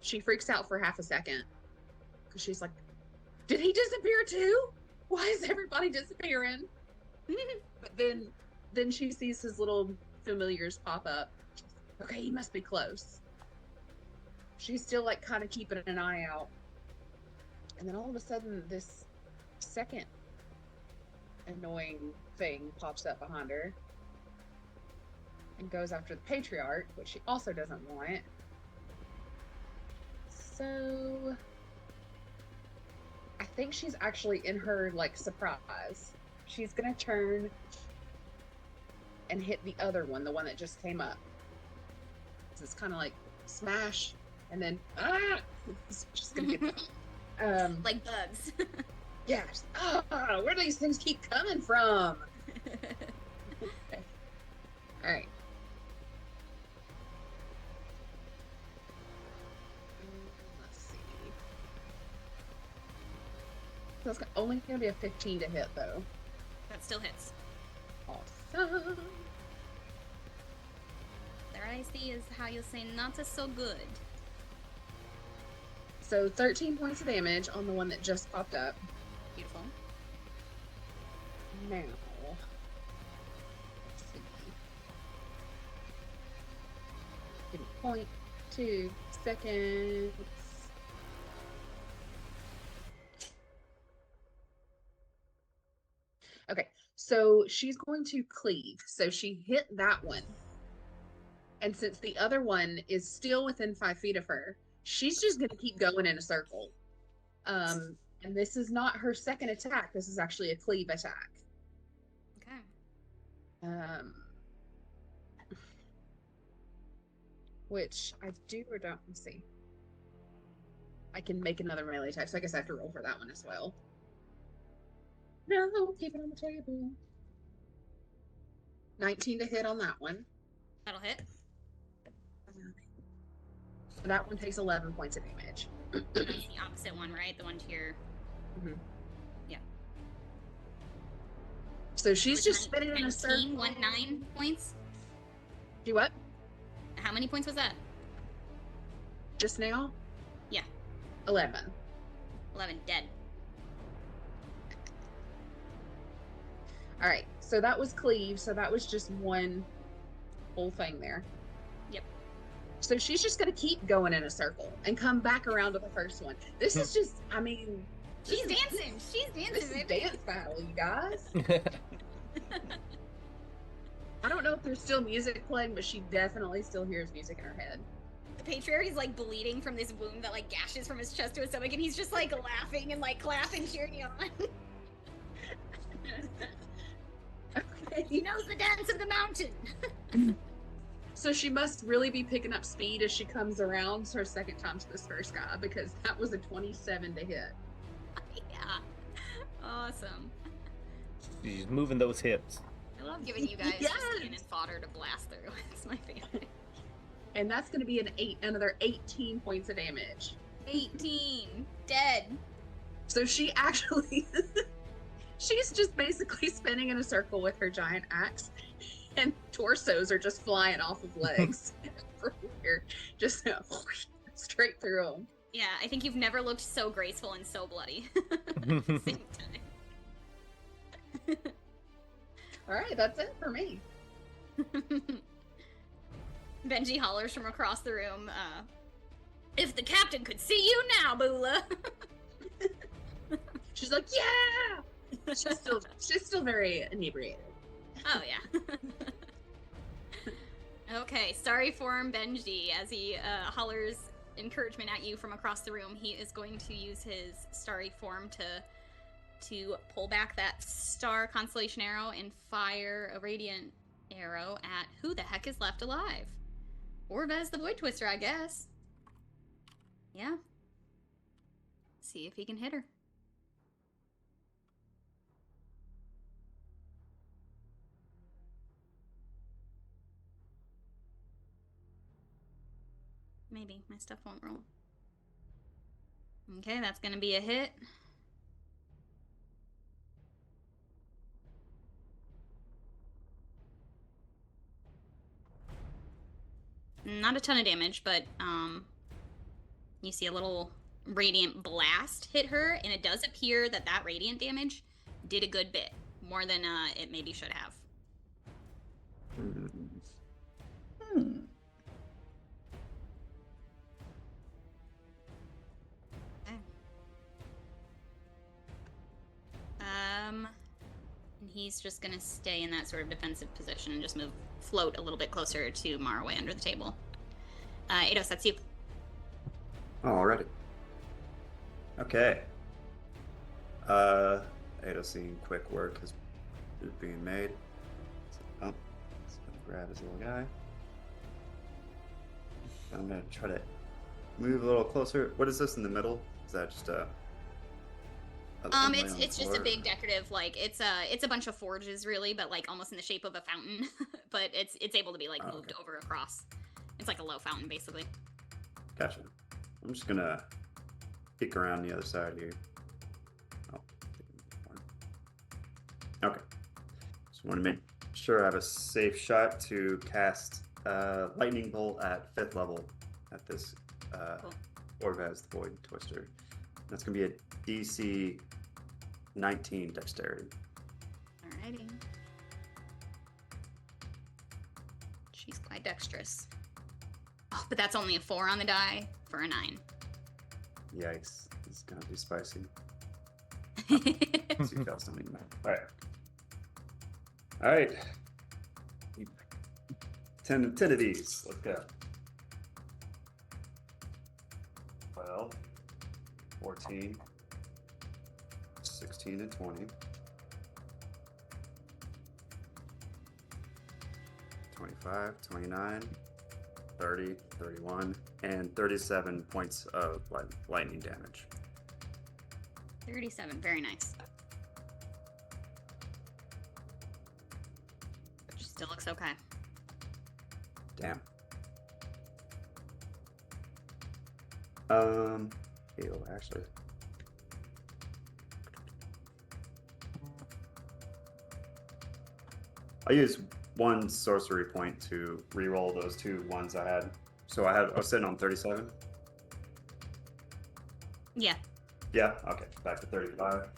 she freaks out for half a second because she's like, "Did he disappear too? Why is everybody disappearing?" But then she sees his little familiars pop up. Okay, he must be close. She's still like kind of keeping an eye out. And then all of a sudden this second annoying thing pops up behind her and goes after the patriarch, which she also doesn't want. So I think she's actually in her like surprise. She's gonna turn and hit the other one, the one that just came up. So it's kind of like smash and then it's just gonna get Like bugs. yeah. Where do these things keep coming from? Okay. All right. Let's see. So it's only gonna be a 15 to hit though. That still hits. Awesome. There I see is how you say not so good. So 13 points of damage on the one that just popped up. Beautiful. Now, let's see. Give me 0.2 seconds. Okay, so she's going to cleave. So she hit that one. And since the other one is still within 5 feet of her, she's just going to keep going in a circle. And this is not her second attack. This is actually a cleave attack. Okay. Which I do or don't. Let's see. I can make another melee attack, so I guess I have to roll for that one as well. No, keep it on the table. 19 to hit on that one. That'll hit. So that one takes 11 points of damage. That's the opposite one, right? The one to your... Mhm. Yeah. So she's Was just spinning in a 19, circle. 9 points? Do what? How many points was that? Just now? Yeah. 11. 11 dead. All right. So that was cleave. So that was just one whole thing there. Yep. So she's just going to keep going in a circle and come back around to the first one. This is just, I mean... She's dancing. She's dancing, This is baby. dance battle, you guys. I don't know if there's still music playing, but she definitely still hears music in her head. The patriarch is like bleeding from this wound that like gashes from his chest to his stomach, and he's just like laughing and like clapping, cheering you on. He knows the dance of the mountain. So she must really be picking up speed as she comes around her second time to this first guy, because that was a 27 to hit. Yeah. Awesome. She's moving those hips. I love giving you guys Yes! just cannon fodder to blast through. It's my favorite. And that's going to be another 18 points of damage. 18. Dead. So she actually, she's just basically spinning in a circle with her giant axe, and torsos are just flying off of legs from here, just straight through them. Yeah, I think you've never looked so graceful and so bloody at the same time. All right, that's it for me. Benji hollers from across the room, if the captain could see you now, Bula! She's like, yeah! She's still very inebriated. Oh, yeah. Okay, starry form Benji, as he hollers encouragement at you from across the room, he is going to use his starry form to pull back that star constellation arrow and fire a radiant arrow at who the heck is left alive. Orvez the Void Twister, I guess. Yeah. See if he can hit her. Maybe my stuff won't roll. Okay, that's gonna be a hit. Not a ton of damage, but You see a little radiant blast hit her, and it does appear that that radiant damage did a good bit. More than it maybe should have. Hmm. Okay. And he's just gonna stay in that sort of defensive position and just float a little bit closer to Maraway under the table. Eidos, that's you. Oh, already. Okay. Ada seeing quick work is being made. Oh, he's gonna grab his little guy. I'm gonna try to move a little closer. What is this in the middle? Is that just a It's just a big decorative, like it's a bunch of forges really, but like almost in the shape of a fountain. But it's able to be like moved over across. It's like a low fountain basically. Gotcha. I'm just gonna peek around the other side here. Oh. Okay. Just want to make sure I have a safe shot to cast lightning bolt at 5th level at this Cool. Orvaz the Void Twister. That's gonna be a DC 19 dexterity. Alrighty. She's quite dexterous. Oh, but that's only a 4 on the die for a 9. Yikes. It's gonna be spicy. See if that's something. Alright. Alright. 10 of these. Let's go. 12, 14, 16 and 20. 25, 29, 30, 31, and 37 points of lightning damage. 37, very nice. She still looks okay. Damn. Ew, actually. I used one sorcery point to re-roll those 2 ones I had. So I was sitting on 37. Yeah. Yeah, okay. Back to 35. Another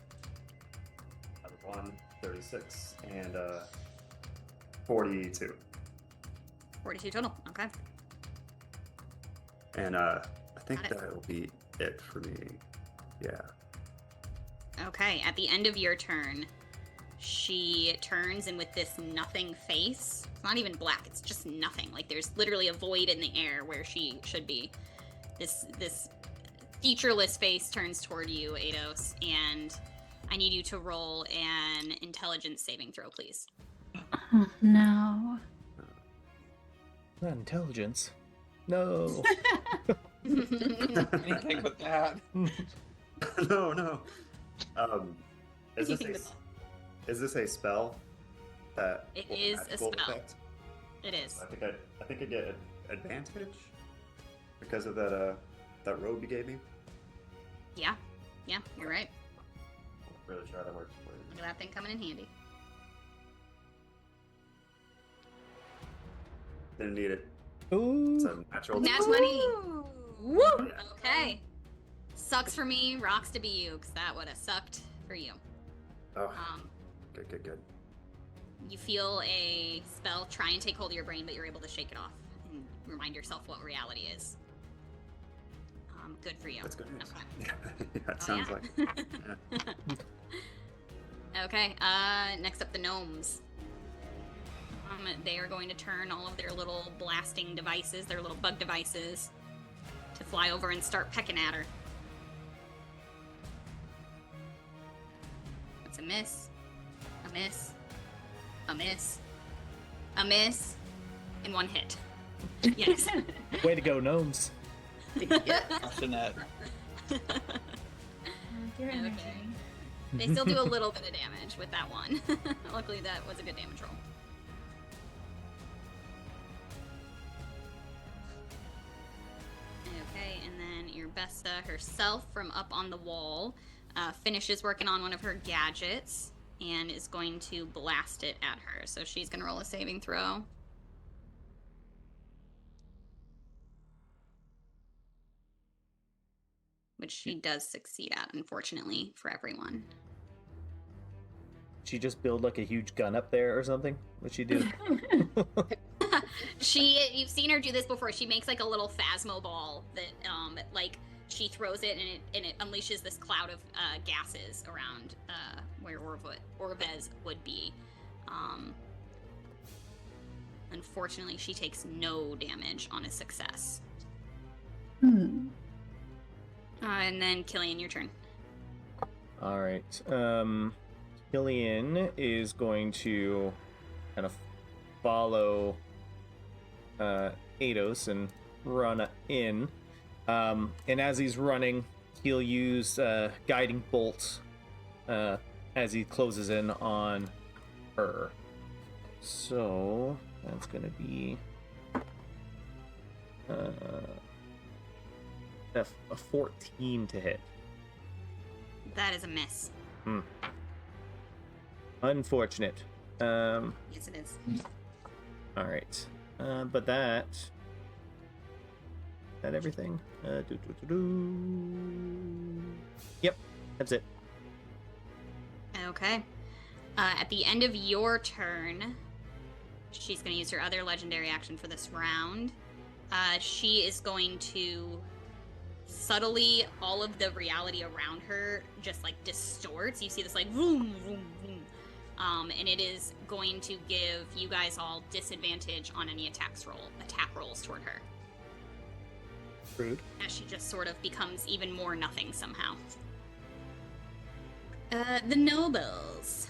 1, 36, and 42. 42 total. Okay. And I think Got it. that will be it for me. Yeah. Okay, at the end of your turn, she turns and with this nothing face, it's not even black, it's just nothing. Like there's literally a void in the air where she should be. This featureless face turns toward you, Eidos, and I need you to roll an intelligence saving throw, please. Oh, no. Not intelligence. No. Anything but that. No. Is Anything but is this a spell that It will is a magical spell. effect? It is. I think I get advantage because of that robe you gave me. Yeah, you're right. I'll really try to work for you. Look at that thing coming in handy. Didn't need it. Ooh. It's a natural. Nat 20. Woo! Okay. Sucks for me, rocks to be you, because that would have sucked for you. Oh, Um, good. You feel a spell try and take hold of your brain, but you're able to shake it off and remind yourself what reality is. Good for you. That's good news. Okay. That sounds like. Okay, next up the gnomes. They are going to turn all of their little blasting devices, their little bug devices, to fly over and start pecking at her. That's a miss. A miss. A miss. A miss. And 1 hit. Yes. Way to go, gnomes. Jeanette. Your energy. They still do a little bit of damage with that one. Luckily, that was a good damage roll. Okay, and then Irbesta herself from up on the wall finishes working on one of her gadgets and is going to blast it at her. So she's going to roll a saving throw. which she does succeed at, unfortunately, for everyone. She just build like a huge gun up there or something? What'd she do? You've seen her do this before. She makes like a little phasmo ball that, like she throws it and it unleashes this cloud of gases around where Orvez would be. Unfortunately, she takes no damage on a success. And then Killian, your turn. All right. Killian is going to kind of follow Eidos and run in. And as he's running, he'll use Guiding Bolt as he closes in on her. So that's going to be a 14 to hit. That is a miss. Unfortunate. Yes, it is. All right. But that everything? Yep, that's it. Okay. At the end of your turn, she's going to use her other legendary action for this round. She is going to subtly, all of the reality around her just like distorts. You see this like vroom, vroom, vroom. And it is going to give you guys all disadvantage on any attack rolls toward her. Rude. As she just sort of becomes even more nothing somehow. The nobles.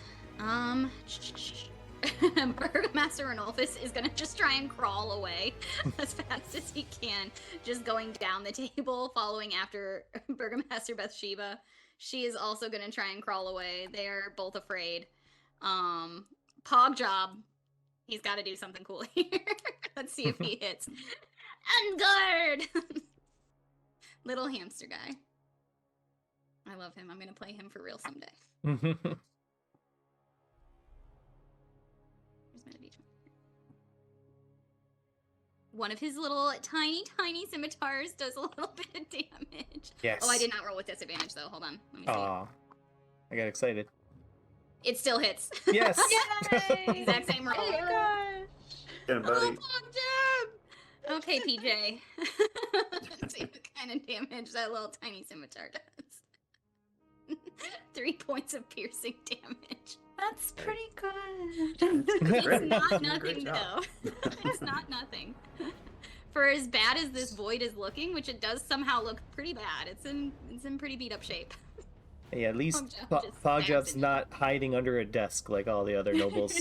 Burgomaster Ranulphus is gonna just try and crawl away as fast as he can, just going down the table, following after Burgomaster Bathsheba. She is also gonna try and crawl away. They are both afraid. Pog job. He's got to do something cool here. Let's see if he hits. And guard! Little hamster guy. I love him. I'm gonna play him for real someday. Here's my D20. One of his little tiny scimitars does a little bit of damage. Yes. Oh, I did not roll with disadvantage though. Hold on. Let me see. Aw. I got excited. It still hits. Yes. Yay! Exact same roll. Oh my gosh. Get him, buddy. Okay, PJ. Let's see what kind of damage that little tiny scimitar does. 3 points of piercing damage. That's pretty good. It's not Great nothing job. though. It's not nothing. For as bad as this void is looking, which it does somehow look pretty bad, it's in pretty beat up shape. Hey, at least Pogjob just Pogjob's stabs it. not hiding under a desk like all the other nobles.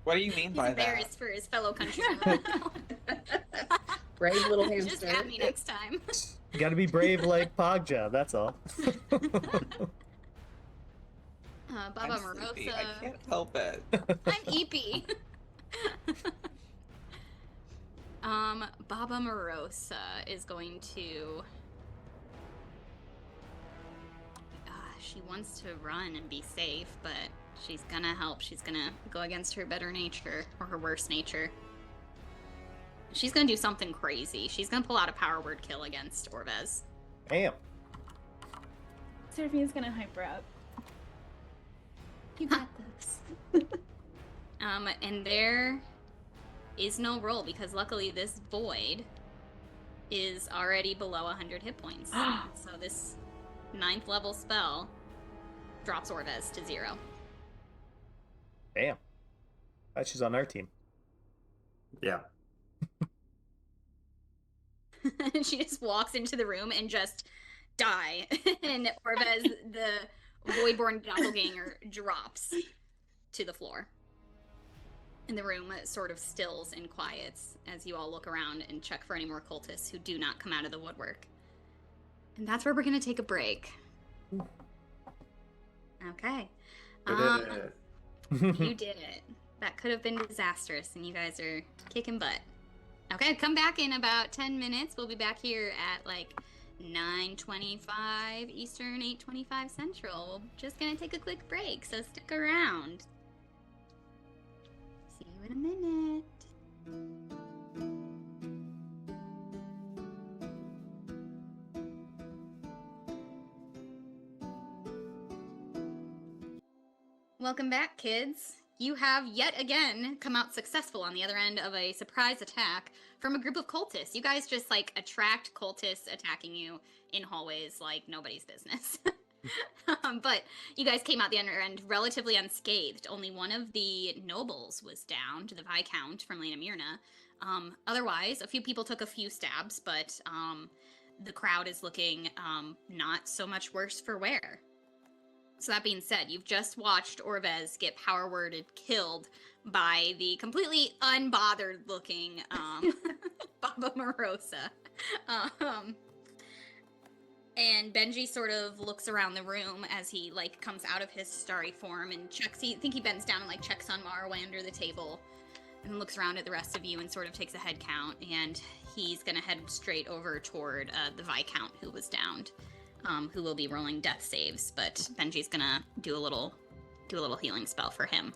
What do you mean He's by that? embarrassed for his fellow countrymen. Brave little Just hamster. at me next time. You gotta be brave like Pogjob, that's all. Baba I'm sleepy. Morosa. I can't help it. I'm EP. Baba Morosa is going to. She wants to run and be safe, but she's gonna help. She's gonna go against her better nature or her worse nature. She's gonna do something crazy. She's gonna pull out a power word kill against Orvez. Damn. Seraphina's gonna hype her up. You got this. And there is no roll because luckily this void is already below 100 hit points. So this 9th level spell drops Orvez to 0. Damn. Glad she's on our team. Yeah. She just walks into the room and just die. And Orvez, the Voidborn doppelganger, drops to the floor. And the room sort of stills and quiets as you all look around and check for any more cultists who do not come out of the woodwork. And that's where we're going to take a break. Okay. We did it. You did it. That could have been disastrous, and you guys are kicking butt. Okay, come back in about 10 minutes. We'll be back here at like 9:25 Eastern, 8:25 Central. We're just gonna take a quick break, so stick around. See you in a minute. Welcome back, kids. You have yet again come out successful on the other end of a surprise attack from a group of cultists. You guys just like attract cultists attacking you in hallways like nobody's business. But you guys came out the other end relatively unscathed. Only one of the nobles was down to the Viscount from Lena Myrna. Otherwise, a few people took a few stabs, but the crowd is looking not so much worse for wear. So that being said, you've just watched Orvez get power worded killed by the completely unbothered looking Baba Morosa. And Benji sort of looks around the room as he like comes out of his starry form and checks. I think he bends down and like checks on Marway under the table and looks around at the rest of you and sort of takes a head count. And he's gonna head straight over toward the Viscount who was downed. Who will be rolling death saves, but Benji's gonna do a little healing spell for him.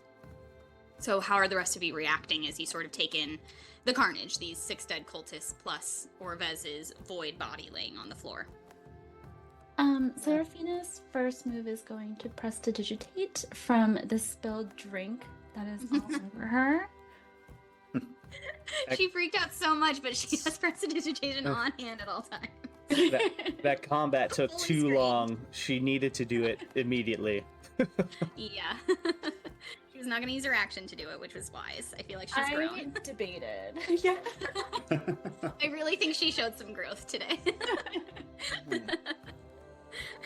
So how are the rest of you reacting as you sort of take in the carnage, these 6 dead cultists plus Orvez's void body laying on the floor? Seraphina's first move is going to prestidigitate from the spilled drink that is all over her. She freaked out so much, but she has prestidigitation on hand at all times. That combat took Fully too screened. long. She needed to do it immediately. Yeah. She was not going to use her action to do it, which was wise. I feel like she's grown. Debated. Yeah. I really think she showed some growth today.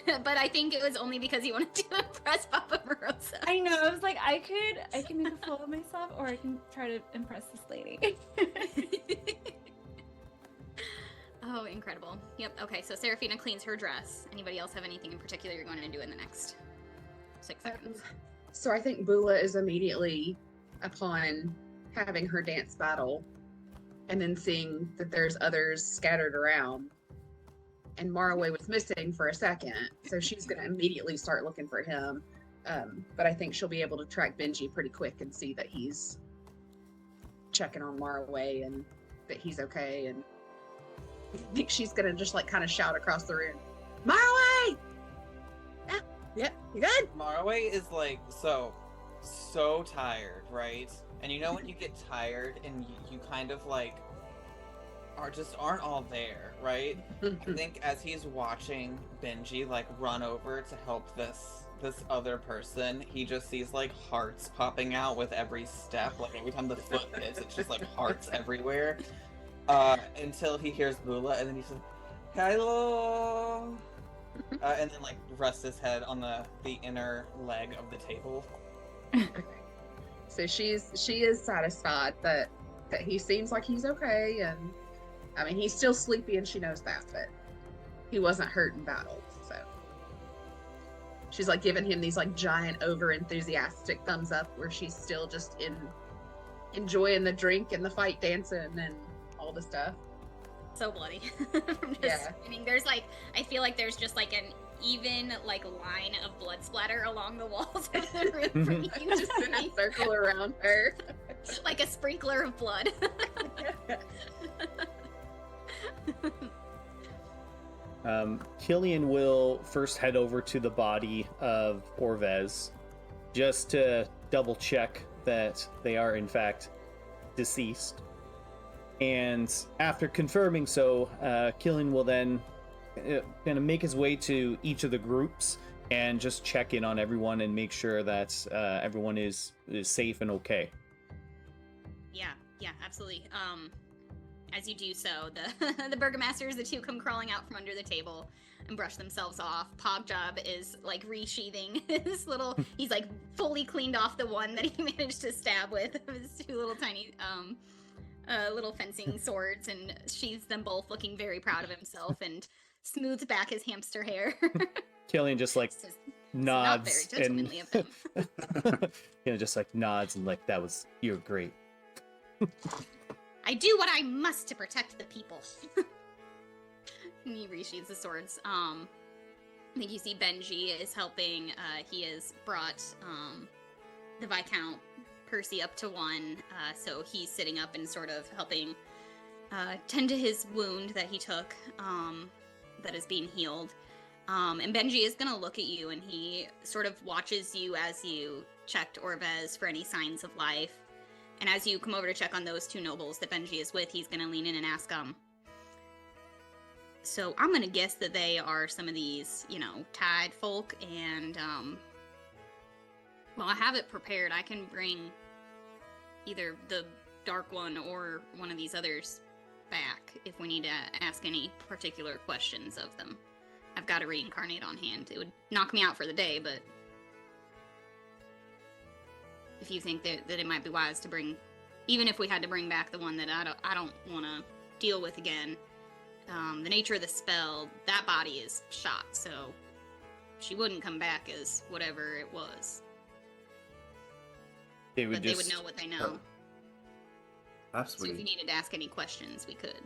But I think it was only because you wanted to impress Papa Morosa. I know. I was like, I can make a fool of myself, or I can try to impress this lady. Oh, incredible. Yep. Okay, so Seraphina cleans her dress. Anybody else have anything in particular you're going to do in the next 6 seconds? So I think Bula is immediately upon having her dance battle and then seeing that there's others scattered around. And Maraway was missing for a second, so she's going to immediately start looking for him. But I think she'll be able to track Benji pretty quick and see that he's checking on Maraway and that he's okay. And I think she's going to just like kind of shout across the room, Maraway! Yeah, you good? Maraway is like so tired, right? And you know when you get tired and you kind of like aren't all there, right? I think as he's watching Benji like run over to help this other person, he just sees like hearts popping out with every step. Like every time the foot hits, it's just like hearts everywhere. Until he hears Bula, and then he says, "Hello," and then like rests his head on the inner leg of the table. Okay. So she is satisfied that he seems like he's okay, and I mean he's still sleepy and she knows that, but he wasn't hurt in battle. So she's like giving him these like giant over enthusiastic thumbs up where she's still just enjoying the drink and the fight dancing and all the stuff. So bloody. Yeah. I mean, I feel like there's just like an even like line of blood splatter along the walls of the room for you to Just in a see. circle around her. Like a sprinkler of blood. Killian will first head over to the body of Orvez just to double check that they are in fact deceased. And after confirming so, Killian will then kind of make his way to each of the groups and just check in on everyone and make sure that everyone is safe and okay. Yeah, absolutely. As you do so, the burgomasters, the two come crawling out from under the table and brush themselves off. Pogjob is like resheathing his little, he's like fully cleaned off the one that he managed to stab with his two little tiny little fencing swords, and sheathes them both, looking very proud of himself, and smooths back his hamster hair. Killian just like It's nods not very gentlemanly of him. just like nods and like you're great. I do what I must to protect the people. And he resheathes the swords. I think you see Benji is helping. He has brought the Viscount Percy up to 1, so he's sitting up and sort of helping tend to his wound that he took, that is being healed. And Benji is gonna look at you, and he sort of watches you as you checked Orvez for any signs of life. And as you come over to check on those two nobles that Benji is with, he's gonna lean in and ask, so I'm gonna guess that they are some of these, Tide folk, and, well, I have it prepared. I can bring either the Dark One or one of these others back if we need to ask any particular questions of them. I've got a reincarnate on hand. It would knock me out for the day, but if you think that it might be wise to bring, even if we had to bring back the one that I don't want to deal with again, the nature of the spell, that body is shot, so she wouldn't come back as whatever it was. They would know what they know. Perhaps So if you needed to ask any questions, we could.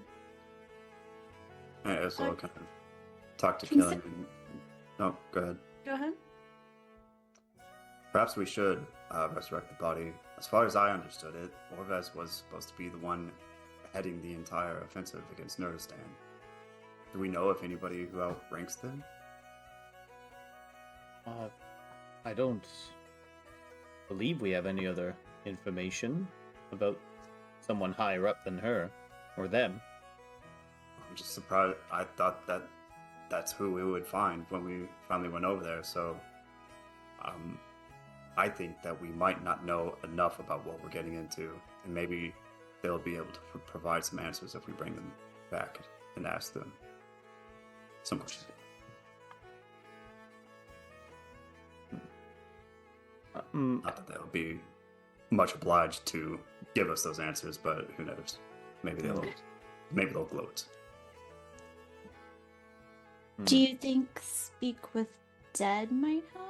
Yeah, so I'll kind of talk to Killing. No, go ahead. Go ahead. Perhaps we should resurrect the body. As far as I understood it, Orvez was supposed to be the one heading the entire offensive against Nuristan. Do we know if anybody who outranks them? I don't believe we have any other information about someone higher up than her or them. I'm just surprised. I thought that's who we would find when we finally went over there. So, I think that we might not know enough about what we're getting into, and maybe they'll be able to provide some answers if we bring them back and ask them some questions. Not that they'll be much obliged to give us those answers, but who knows? Maybe they'll gloat. Do you think speak with dead might help?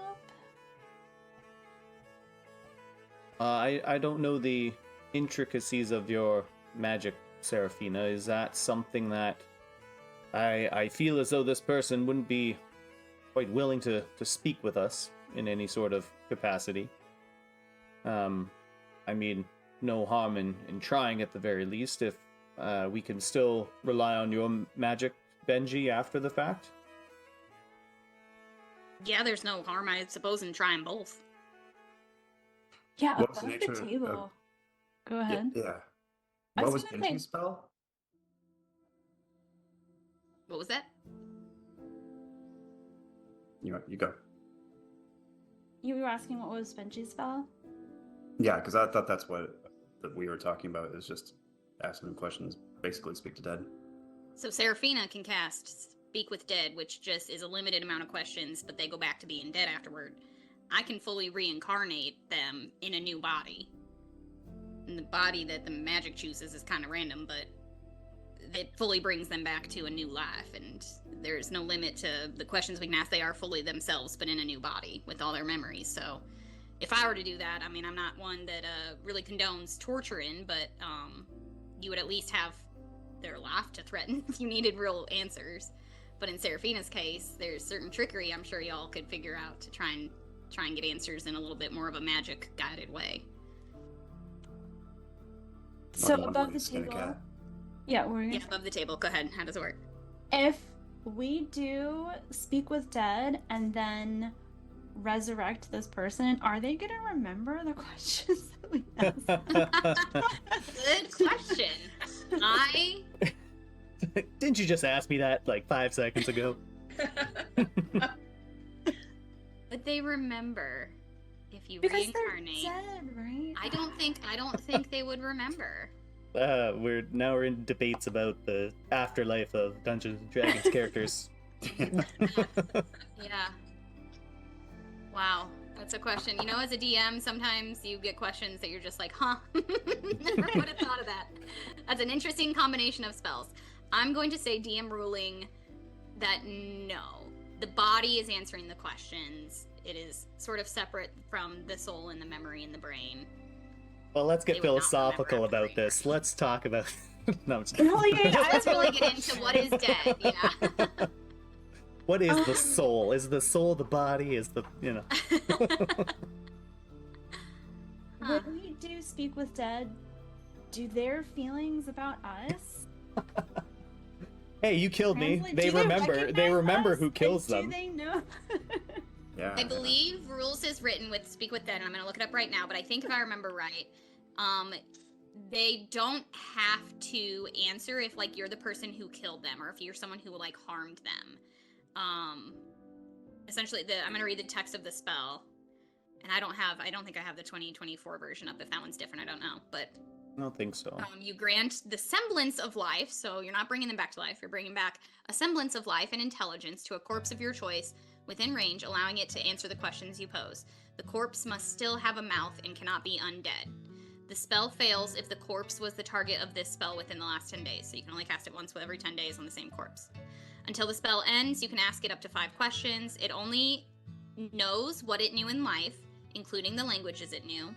I don't know the intricacies of your magic, Seraphina. Is that something that I feel as though this person wouldn't be quite willing to speak with us in any sort of capacity? I mean, no harm in trying at the very least, if we can still rely on your magic, Benji, after the fact. Yeah, there's no harm, I suppose, in trying both. Yeah, What was above the the nature of- table. Go ahead. Yeah. I What was was gonna say- Benji's spell? What was that? You go. You were asking what was Benji's spell? Yeah, because I thought that's what that we were talking about, is just asking them questions, basically speak to dead. So Seraphina can cast Speak with Dead, which just is a limited amount of questions, but they go back to being dead afterward. I can fully reincarnate them in a new body. And the body that the magic chooses is kind of random, but it fully brings them back to a new life, and there's no limit to the questions we can ask. They are fully themselves, but in a new body with all their memories. So if I were to do that, I mean, I'm not one that really condones torturing, but you would at least have their life to threaten if you needed real answers. But in Seraphina's case, there's certain trickery I'm sure y'all could figure out to try and get answers in a little bit more of a magic guided way. So Not above the skin a table. cat. Yeah, we're Yeah, above the table. Go ahead. How does it work? If we do speak with dead and then resurrect this person, are they gonna remember the questions that we asked? Good question. Didn't you just ask me that like 5 seconds ago? But they remember if you Because reincarnate. they're dead, right? I don't think they would remember. We're in debates about the afterlife of Dungeons and Dragons characters. Yeah. Wow. That's a question. You know, as a DM, sometimes you get questions that you're just like, huh? Never would have thought of that. That's an interesting combination of spells. I'm going to say DM ruling that no. The body is answering the questions. It is sort of separate from the soul and the memory and the brain. Well, let's They get would not philosophical remember about after this. Let's talk about. No, I'm just kidding. Really, Let's really get into what is dead. Yeah. What is the soul? Is the soul the body? Is the Huh. When we do speak with dead, do their feelings about us? Hey, you killed me. Translate- They do remember. They recognize remember us? who kills Do them. they know? Yeah. I believe rules is written with Speak with Dead, and I'm gonna look it up right now, but I think if I remember right, they don't have to answer if like you're the person who killed them or if you're someone who like harmed them. Essentially I'm gonna read the text of the spell. And I don't think I have the 2024 version up. If that one's different, I don't know. But I don't think so. you grant the semblance of life, so you're not bringing them back to life. You're bringing back a semblance of life and intelligence to a corpse of your choice within range, allowing it to answer the questions you pose. The corpse must still have a mouth and cannot be undead. The spell fails if the corpse was the target of this spell within the last 10 days, so you can only cast it once every 10 days on the same corpse. Until the spell ends, you can ask it up to 5 questions. It only knows what it knew in life, including the languages it knew.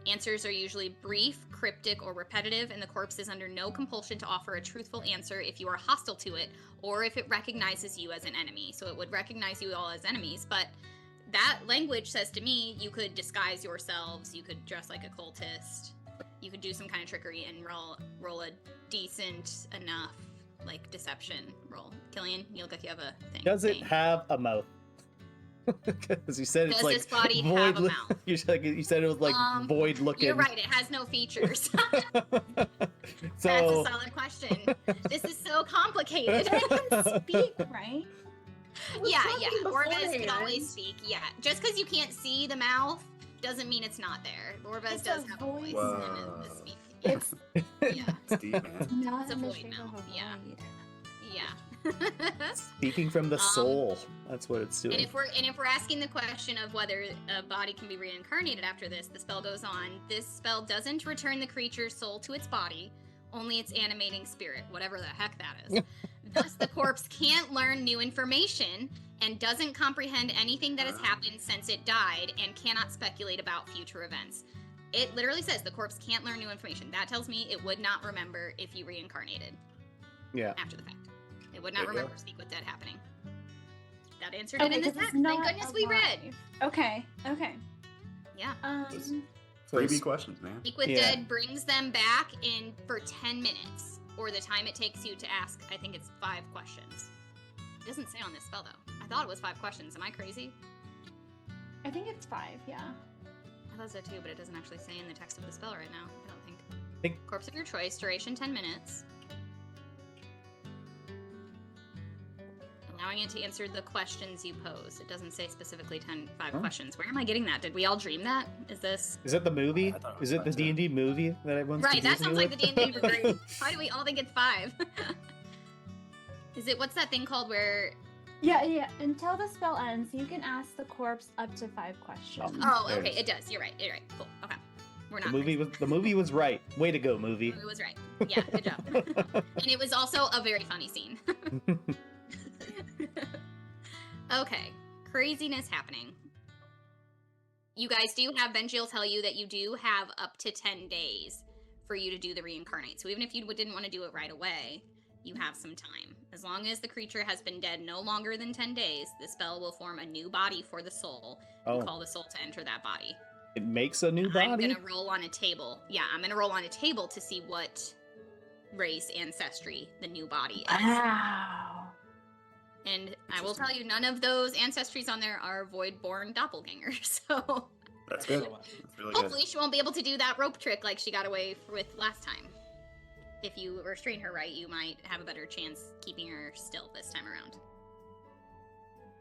Answers are usually brief, cryptic, or repetitive, and the corpse is under no compulsion to offer a truthful answer if you are hostile to it, or if it recognizes you as an enemy. So it would recognize you all as enemies, but that language says to me, you could disguise yourselves, you could dress like a cultist, you could do some kind of trickery and roll a decent enough, like, deception roll. Killian, you look like you have a thing. Does it saying. have a mouth? Because you said it's Does like this body void. have a mouth? You said it was like void looking. You're right, it has no features. That's a So solid question. This is so complicated. They can speak, right? yeah. talking Orvez can beforehand. always speak. Yeah, just because you can't see the mouth doesn't mean it's not there. Orvez It's does a have a voice Whoa. and a speak. It's Yeah, It's deep, man. not It's a in the void shape mouth, of a yeah. void. yeah. speaking from the soul. That's what it's doing. And if we're asking the question of whether a body can be reincarnated after this, the spell goes on. This spell doesn't return the creature's soul to its body, only its animating spirit, whatever the heck that is. Thus, the corpse can't learn new information and doesn't comprehend anything that has happened since it died and cannot speculate about future events. It literally says the corpse can't learn new information. That tells me it would not remember if you reincarnated Yeah. after the fact. It would not There you go. remember Speak with Dead happening. That answered it in the 'cause it's text. Thank not goodness we read. alive. Okay. Yeah. So Freebie it's- questions, man. Speak with Yeah. Dead brings them back in for 10 minutes, or the time it takes you to ask, I think it's 5 questions. It doesn't say on this spell, though. I thought it was 5 questions. Am I crazy? I think it's 5, yeah. I thought so too, but it doesn't actually say in the text of the spell right now. I don't think. Think- Corpse of your choice, duration 10 minutes. Allowing it to answer the questions you pose. It doesn't say specifically 5 Oh. questions. Where am I getting that? Did we all dream that? Is this... Is it the movie? I thought it was Is it the fun, too. D&D movie that everyone's Right, that confusing sounds me like the with? D&D movie. Why do we all think it's 5? Is it, what's that thing called where... Yeah. Until the spell ends, you can ask the corpse up to 5 questions. Oh, There it okay, is. it does. You're right. Cool. Okay. We're The not movie was right. Way to go, movie. It was right. Yeah, good job. And it was also a very funny scene. Okay, craziness happening. You guys do have, Benji will tell you that you do have up to 10 days for you to do the reincarnate. So even if you didn't want to do it right away, you have some time. As long as the creature has been dead no longer than 10 days, the spell will form a new body for the soul and Oh, call the soul to enter that body. it makes a new I'm body. gonna roll on a table. Yeah, I'm gonna roll on a table to see what race ancestry the new body is. Wow. And I will tell you, none of those ancestries on there are void-born doppelgangers. So That's good. That's really good. hopefully she won't be able to do that rope trick like she got away with last time. If you restrain her right, you might have a better chance keeping her still this time around.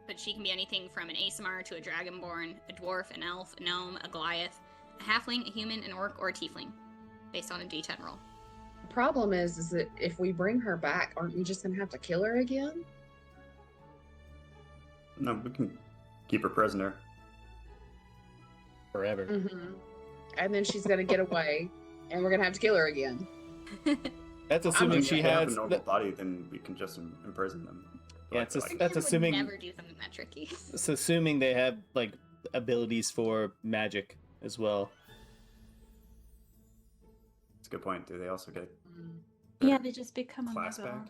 But she can be anything from an Asimar to a dragonborn, a dwarf, an elf, a gnome, a Goliath, a halfling, a human, an orc, or a tiefling, based on a D10 roll. The problem is that if we bring her back, aren't we just gonna have to kill her again? No, we can keep her prisoner. Forever. Mm-hmm. And then she's gonna get away, and we're gonna have to kill her again. That's I assuming mean, she if they have has. a normal body, then we can just imprison them. Yeah, it's Like, that's I would assuming. never do something that tricky. It's assuming they have like abilities for magic as well. That's a good point. Do they also get Yeah, they just become a class muggle.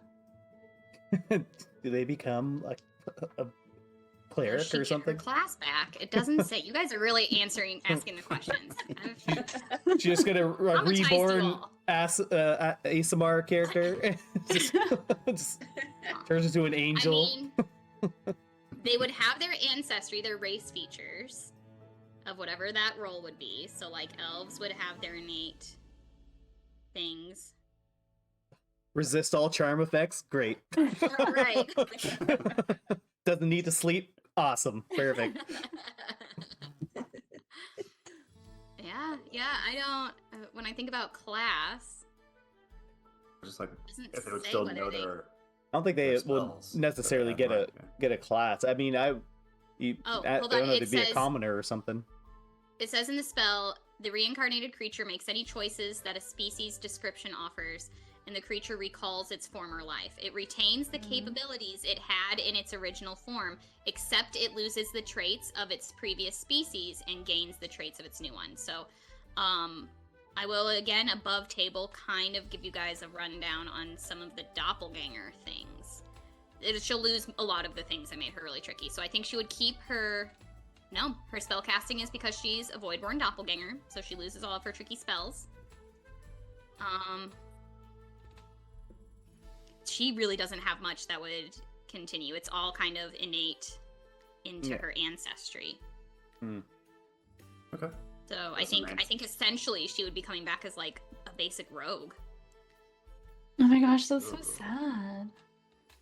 back? Do they become a Does cleric she or get something? her class back. It doesn't say. You guys are really asking the questions. She's just gonna Traumatized you reborn all. Asimar character. just Turns into an I angel. mean, they would have their ancestry, their race features of whatever that role would be. So, like, elves would have their innate things. Resist all charm effects. Great. Right. Doesn't need to sleep. Awesome. Perfect. Yeah, I don't. When I think about class, Just like it doesn't if they would say still what know it is. their I don't think they their would spells, necessarily but they have get a class. I mean, I Oh, I hold don't on, know, it they'd be a says- commoner or something. It says in the spell, the reincarnated creature makes any choices that a species description offers, and the creature recalls its former life. It retains the capabilities it had in its original form, except it loses the traits of its previous species and gains the traits of its new one. So, I will, again, above table, kind of give you guys a rundown on some of the doppelganger things. She'll lose a lot of the things that made her really tricky. So I think she would keep her... No, her spell casting is because she's a Voidborn doppelganger, so she loses all of her tricky spells. She really doesn't have much that would continue. It's all kind of innate into her ancestry. Okay. So That's I think essentially she would be coming back as like a basic rogue. Oh my gosh, that's so sad.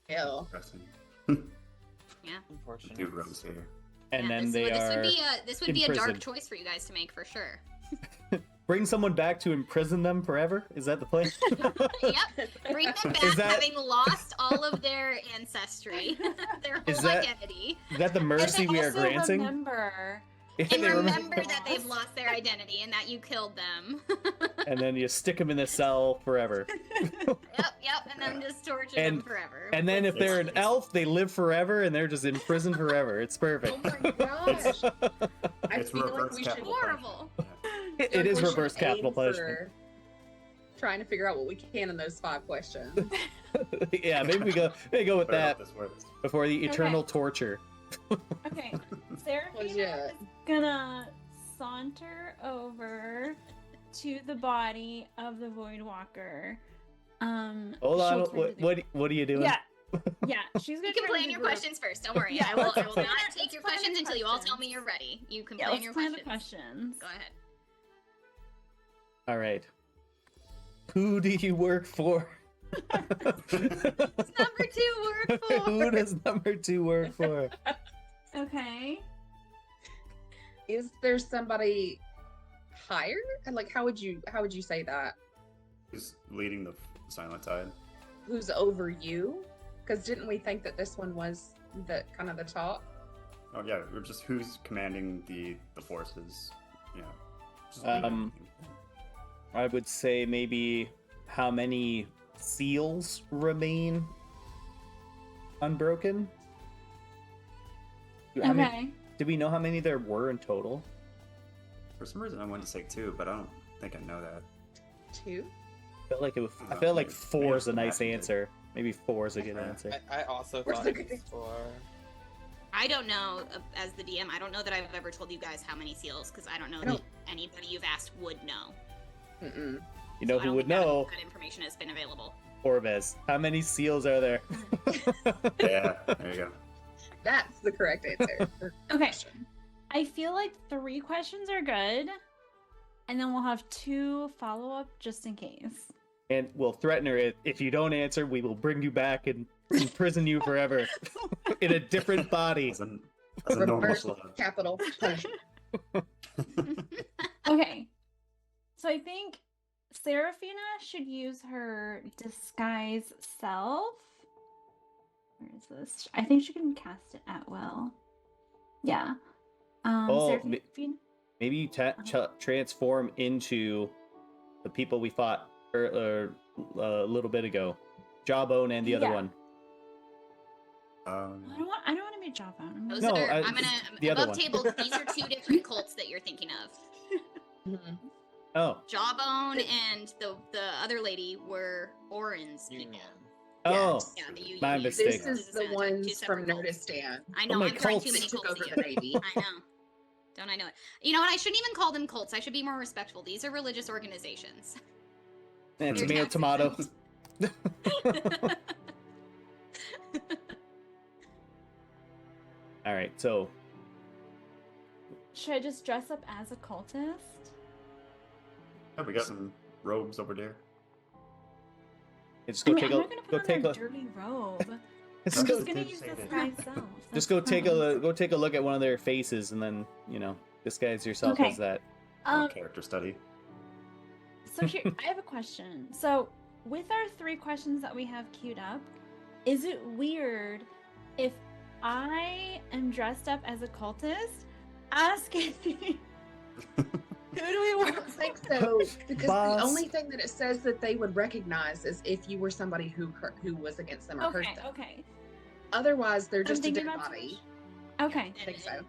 Ew. Interesting. Yeah. Unfortunately. Do rogues here. And Yeah, then they are this would be a dark imprisoned. choice for you guys to make for sure. bring someone back to imprison them forever. Is that the plan? Yep. Bring them back Is that- having lost all of their ancestry, their whole Is that- identity. Is that the mercy And we are also granting? Remember, And They remember that they've lost their identity and that you killed them. and then you stick them in a cell forever. Yep, and then just torture them And- forever. And then if they're an elf, they live forever and they're just in prison forever. It's perfect. Oh my gosh. I It's feel like reverse we should. capital Horrible. punishment. It like is we should reverse capital aim punishment. for Trying to figure out what we can in those 5 questions. Yeah, maybe we go with But I that hope this works. before the eternal torture. okay, Seraphina Legit. is gonna saunter over to the body of the Voidwalker. Hold she'll on, turn to the- what are you doing? Yeah, she's gonna. You can turn plan to your the group. questions first. Don't worry. Yeah, I will let's not plan- take your let's plan questions the until you all tell me questions. you're ready. You can Yeah, plan let's your plan questions. the questions. Go ahead. All right. Who do you work for? It's number 2 word for. Who does number 2 work for? Okay. Is there somebody higher? And like, how would you say that? Who's leading the Silent Tide? Who's over you? Because didn't we think that this one was the kind of the top? Oh yeah, we're just who's commanding the forces? Yeah. Just leading everything. I would say maybe how many seals remain unbroken? I mean, Okay. do we know how many there were in total? For some reason, I wanted to say 2, but I don't think I know that. 2? I feel like Maybe- 4 maybe is a it's nice imagined. answer. Maybe 4 is a good Yeah. answer. I also We're thought so it good. was 4. I don't know, as the DM, I don't know that I've ever told you guys how many seals, because I don't know I that don't- anybody you've asked would know. Mm-mm. You know So I who don't would think know? That information has been available. Orbez. How many seals are there? Yeah, there you go. That's the correct answer. Okay. I feel like 3 questions are good, and then we'll have 2 follow-up just in case. And we'll threaten her if you don't answer, we will bring you back and imprison you forever in a different body. As a normal Reverse slug. capital punishment. Okay. So I think Seraphina should use her disguise self. Where is this? I think she can cast it at will. Yeah. Oh, Seraphina. Maybe you transform into the people we fought a little bit ago. Jawbone and the other Yeah. one. I don't want to be Jawbone. Those No, I'm gonna the other above one. table. These are 2 different cults that you're thinking of. Mhm. Oh. Jawbone and the other lady were Orin's people. Union. Oh. Yeah, the Union. My mistake. This is the Two ones from separate cults. Nerdistan. I know. my I'm trying too cults. many Took cults over at the you. Navy. I know. Don't I know it? You know what? I shouldn't even call them cults. I should be more respectful. These are religious organizations. And They're tomato, tax tomato. exempt. All right, so Should I just dress up as a cultist? Oh, we got some robes over there. just I go mean, take I'm a not gonna put on a dirty robe. just I'm go, just gonna did use say this that. guy's self. just That's go take fine. a look at one of their faces, and then disguise yourself Okay. as that. Character study. So here, I have a question. So with our 3 questions that we have queued up, is it weird if I am dressed up as a cultist asking who do we I work don't for? think so, because Boss. the only thing that it says that they would recognize is if you were somebody who was against them or hurt Okay, them. okay. Otherwise, they're I'm just a thinking dead about body. Okay. I think so.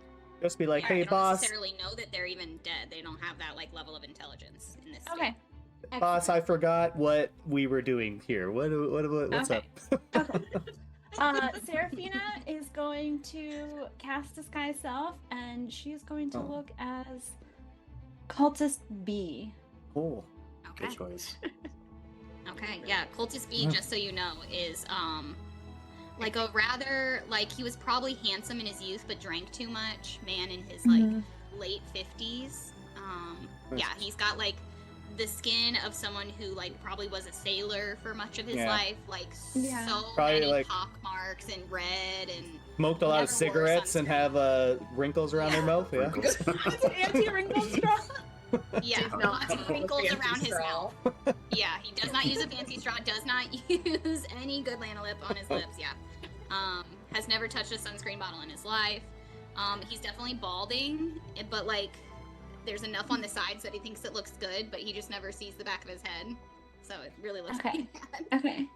Just be like, Yeah, hey they don't boss, necessarily know that they're even dead. They don't have that like level of intelligence in this. Okay. boss, Excellent. I forgot what we were doing here. What's Okay. up? Okay. Serafina is going to cast Disguise Self, and she's going to Oh. look as Cultist B. Cool. Okay. Good choice. Okay, yeah, Cultist B, just so you know, is like a rather like he was probably handsome in his youth but drank too much man in his like Mhm. late 50s. Nice. Yeah, he's got like the skin of someone who like probably was a sailor for much of his Yeah. life, like Yeah. so Probably, many like- pock marks and red and Smoked a lot of Never wore cigarettes and sunscreen. have wrinkles around their Yeah. mouth. Yeah. Wrinkles. It's an anti-wrinkle straw. yeah, Did not lots of use a wrinkles fancy around his straw. mouth. Yeah, he does not use a fancy straw, does not use any good lanolip on his lips, yeah. Has never touched a sunscreen bottle in his life. He's definitely balding, but like there's enough on the sides that he thinks it looks good, but he just never sees the back of his head. So it really looks Okay. bad. Okay.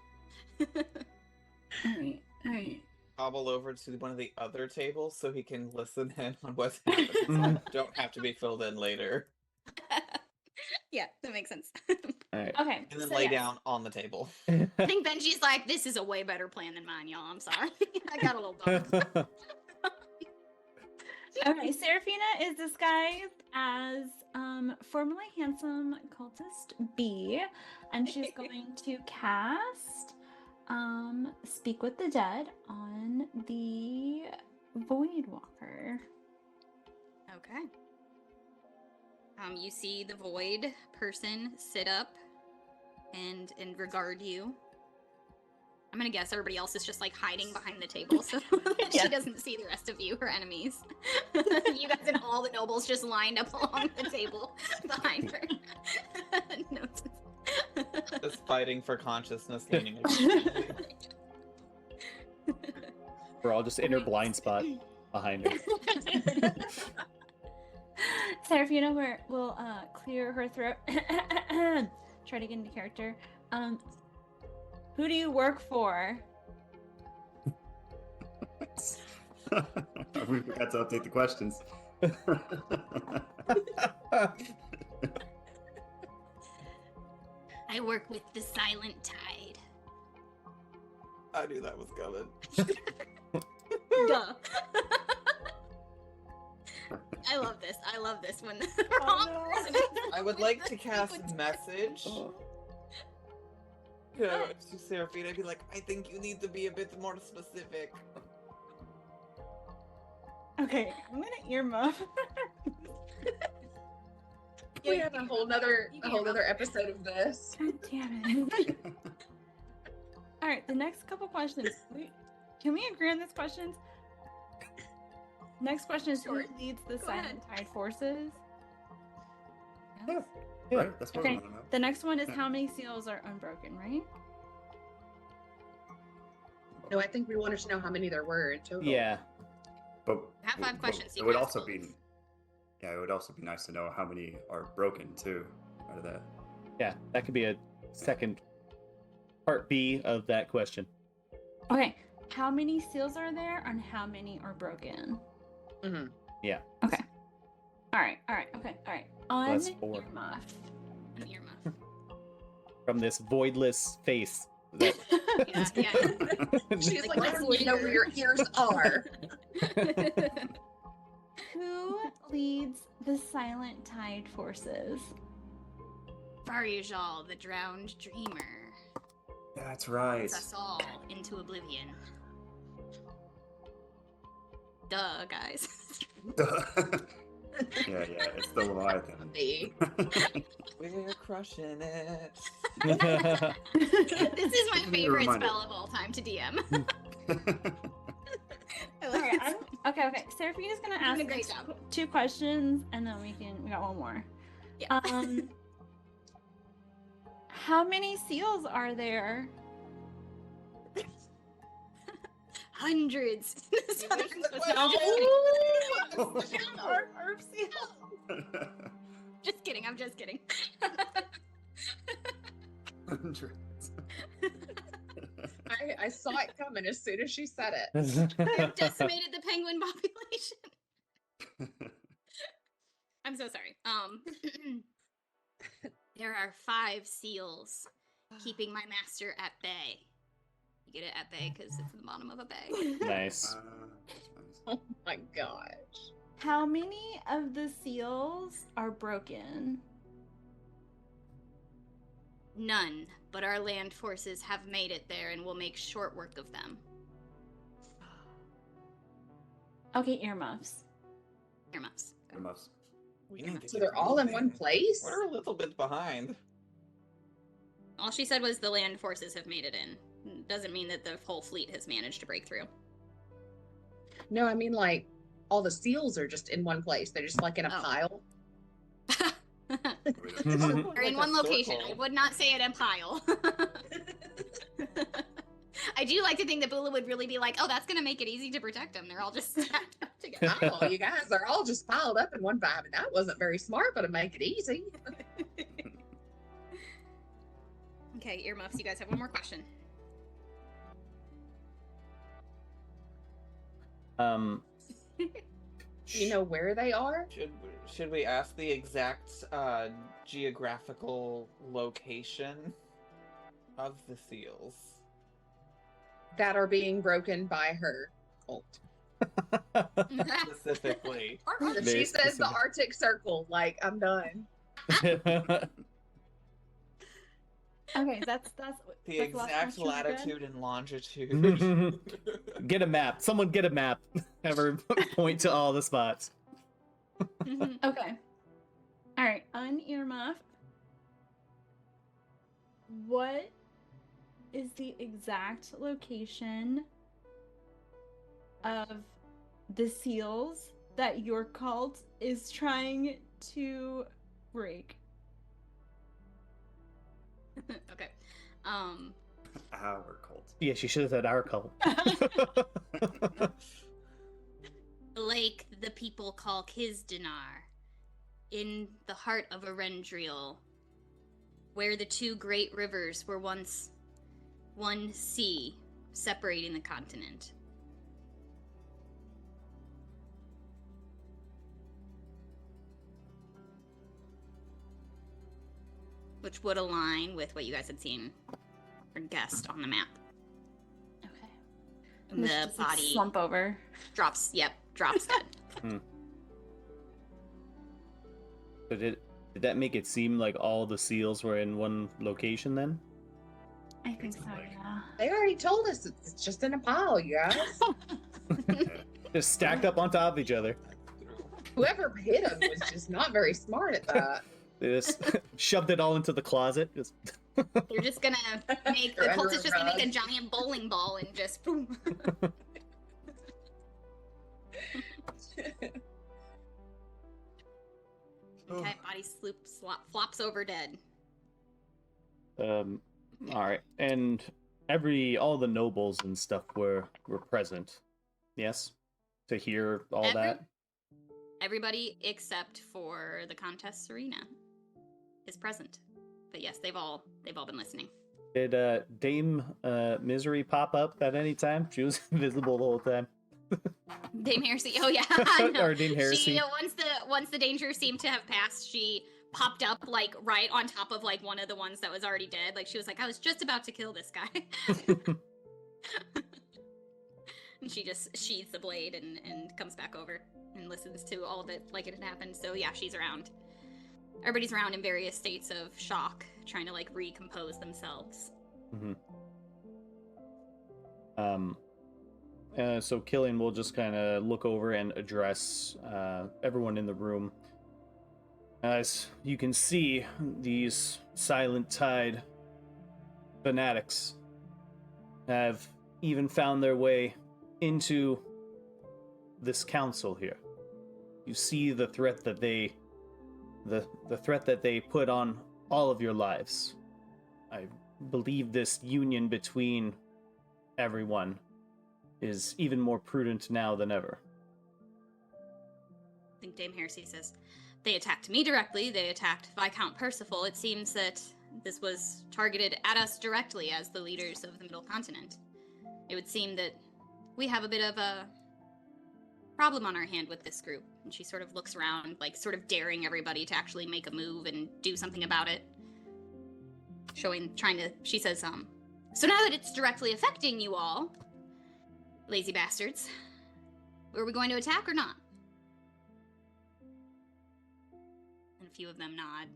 Alright. Alright. Hobble over to one of the other tables so he can listen in on what's happening. So don't have to be filled in later. Yeah, that makes sense. All right. Okay. And then so lay yes. down on the table. I think Benji's like, this is a way better plan than mine, y'all. I'm sorry. I got a little bummed. Okay, Serafina is disguised as formerly handsome cultist B, and she's going to cast Speak with the Dead on the Void Walker. Okay. You see the void person sit up and regard you. I'm gonna guess everybody else is just like hiding behind the table so that Yeah. she doesn't see the rest of you, her enemies. You guys and all the nobles just lined up along the table behind her. Notes. Just fighting for consciousness, leaning against you. We're all just in her blind spot behind her. Serafina will clear her throat. Try to get into character. Who do you work for? We forgot to update the questions. I work with the Silent Tide. I knew that was coming. Duh. I love this. I love this when the Oh, wrong no. person is I would like to cast Speak with- message Oh. to Seraphina. I'd be like, I think you need to be a bit more specific. Okay, I'm gonna earmuff. We have a whole nother You a can whole go. other episode of this. God damn it. All right, the next couple questions. Can we agree on these questions? Next question is Sure. who leads the Go Silent Tide forces? Yeah. Right? That's what Okay. we want to know. The next one is how many seals are unbroken, right? No, I think we wanted to know how many there were in total. Yeah. I But have 5 but questions, It you would can also ask be, both. yeah, it would also be nice to know how many are broken too. Out of that, Yeah. That could be a second part B of that question. Okay, how many seals are there and how many are broken? hmm Okay. All right, okay, all right. On That's 4. earmuff. An earmuff. From this voidless face. That... Yeah. She's like, Like, I what's don't know where your ears are. Who leads the Silent Tide forces? Faryajal, the drowned dreamer, that's right. leads us all into oblivion. duh, guys. Yeah, it's the Leviathan. We're crushing it. This is my Need a favorite reminder. spell of all time to DM. I Okay, like it. okay. Seraphina's gonna You're ask doing a great two- job. two questions, and then we got one more. Yeah. How many seals are there? Hundreds. No! Just kidding. I'm just kidding. Hundreds. I saw it coming as soon as she said it. I've decimated the penguin population. I'm so sorry. There are 5 seals keeping my master at bay. You get it at bay because it's in the bottom of a bay. Nice. Oh my gosh. How many of the seals are broken? None, but our land forces have made it there and will make short work of them. Okay, earmuffs. Earmuffs. Earmuffs. We need to So get they're all in one moving. place? We're a little bit behind. All she said was the land forces have made it in. Doesn't mean that the whole fleet has managed to break through. No, I mean like all the seals are just in one place. They're just like in a Oh. pile. Or in Like a one location. I circle. would not say it in pile. I do like to think that Bula would really be like, oh, that's going to make it easy to protect them. They're all just stacked up together. Oh, you guys are all just piled up in one vibe. And that wasn't very smart, but it make it easy. Okay, earmuffs, you guys have one more question. You know where they are? Should we ask the exact geographical location of the seals? That are being broken by her cult. Specifically. If Very she says the specific. Arctic Circle, like, I'm done. Okay, that's The that's last exact question, we're good? latitude and longitude. Get a map. Someone get a map. Have her point to all the spots. Mhm. Okay. All right, unearmuff. What is the exact location of the seals that your cult is trying to break? Okay. Our cult. Yeah, she should have said our cult. The lake the people call Kizdinar, in the heart of Arendriel, where the 2 great rivers were once one sea separating the continent. Which would align with what you guys had seen or guessed on the map. Okay. And the body slump over. drops dead. So did that make it seem like all the seals were in one location then? I think so, yeah. They already told us it's just in a pile, you guys. Just stacked up on top of each other. Whoever hit him was just not very smart at that. They just shoved it all into the closet. Just You're just gonna make the They're cult under is just gonna make a rug. giant bowling ball and just boom. Okay, body flops over dead. all right, and all the nobles and stuff were present. Yes, to hear all that. Everybody except for the contest Serena is present. But yes, they've all been listening. Did Dame Misery pop up at any time? She was invisible the whole time. Dame Heresy. Oh yeah. No. Or Dame Heresy. She, once the danger seemed to have passed, she popped up like right on top of like one of the ones that was already dead. Like she was like, I was just about to kill this guy. And she just sheathes the blade and comes back over and listens to all of it like it had happened. So yeah, she's around. Everybody's around in various states of shock, trying to like recompose themselves. Mm-hmm. So Killian will just kind of look over and address everyone in the room. As you can see, these Silent Tide fanatics have even found their way into this council here. You see the threat that they the threat that they put on all of your lives. I believe this union between everyone is even more prudent now than ever. I think Dame Heresy says, they attacked me directly, they attacked Viscount Percival. It seems that this was targeted at us directly as the leaders of the Middle Continent. It would seem that we have a bit of a problem on our hand with this group. And she sort of looks around, like sort of daring everybody to actually make a move and do something about it. She says, so now that it's directly affecting you all, lazy bastards, are we going to attack or not? And a few of them nod.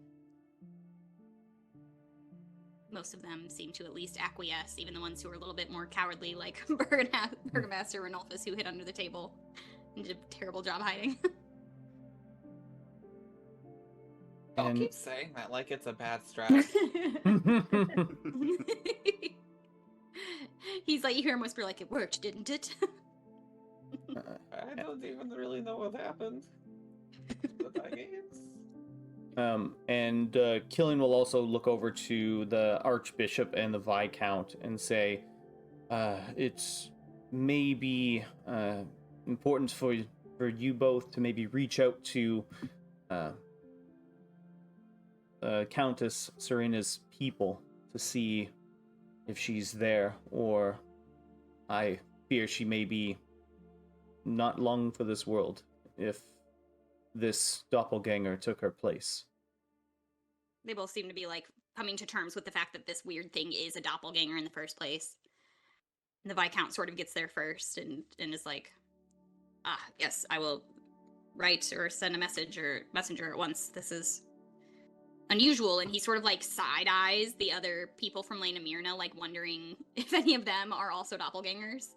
Most of them seem to at least acquiesce, even the ones who are a little bit more cowardly, like Burgomaster Renulfus, who hid under the table and did a terrible job hiding. Don't And- keep saying that like it's a bad strategy. He's like, you hear him whisper, like, it worked, didn't it? I don't even really know what happened. But I guess. And Killian will also look over to the Archbishop and the Viscount and say, it's maybe important for you both to maybe reach out to Countess Serena's people to see if she's there, or I fear she may be not long for this world if this doppelganger took her place. They both seem to be, like, coming to terms with the fact that this weird thing is a doppelganger in the first place. And the Viscount sort of gets there first and is like, yes, I will write or send a messenger at once. This is unusual. And he sort of, like, side-eyes the other people from Lane Myrna, like, wondering if any of them are also doppelgangers.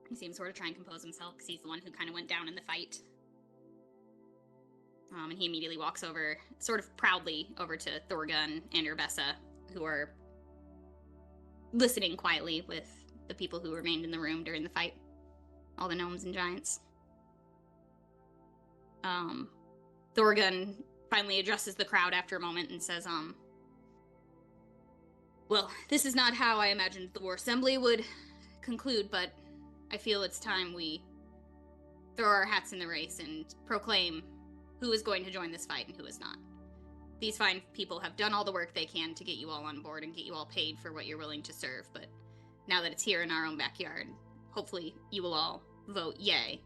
He seems sort of try and compose himself because he's the one who kind of went down in the fight. And he immediately walks over, sort of proudly, over to Thorgun and Urbessa, who are listening quietly with the people who remained in the room during the fight. All the gnomes and giants. Thorgun finally addresses the crowd after a moment and says, well, this is not how I imagined the War Assembly would conclude, but I feel it's time we throw our hats in the race and proclaim who is going to join this fight and who is not. These fine people have done all the work they can to get you all on board and get you all paid for what you're willing to serve, but now that it's here in our own backyard, hopefully you will all vote yay.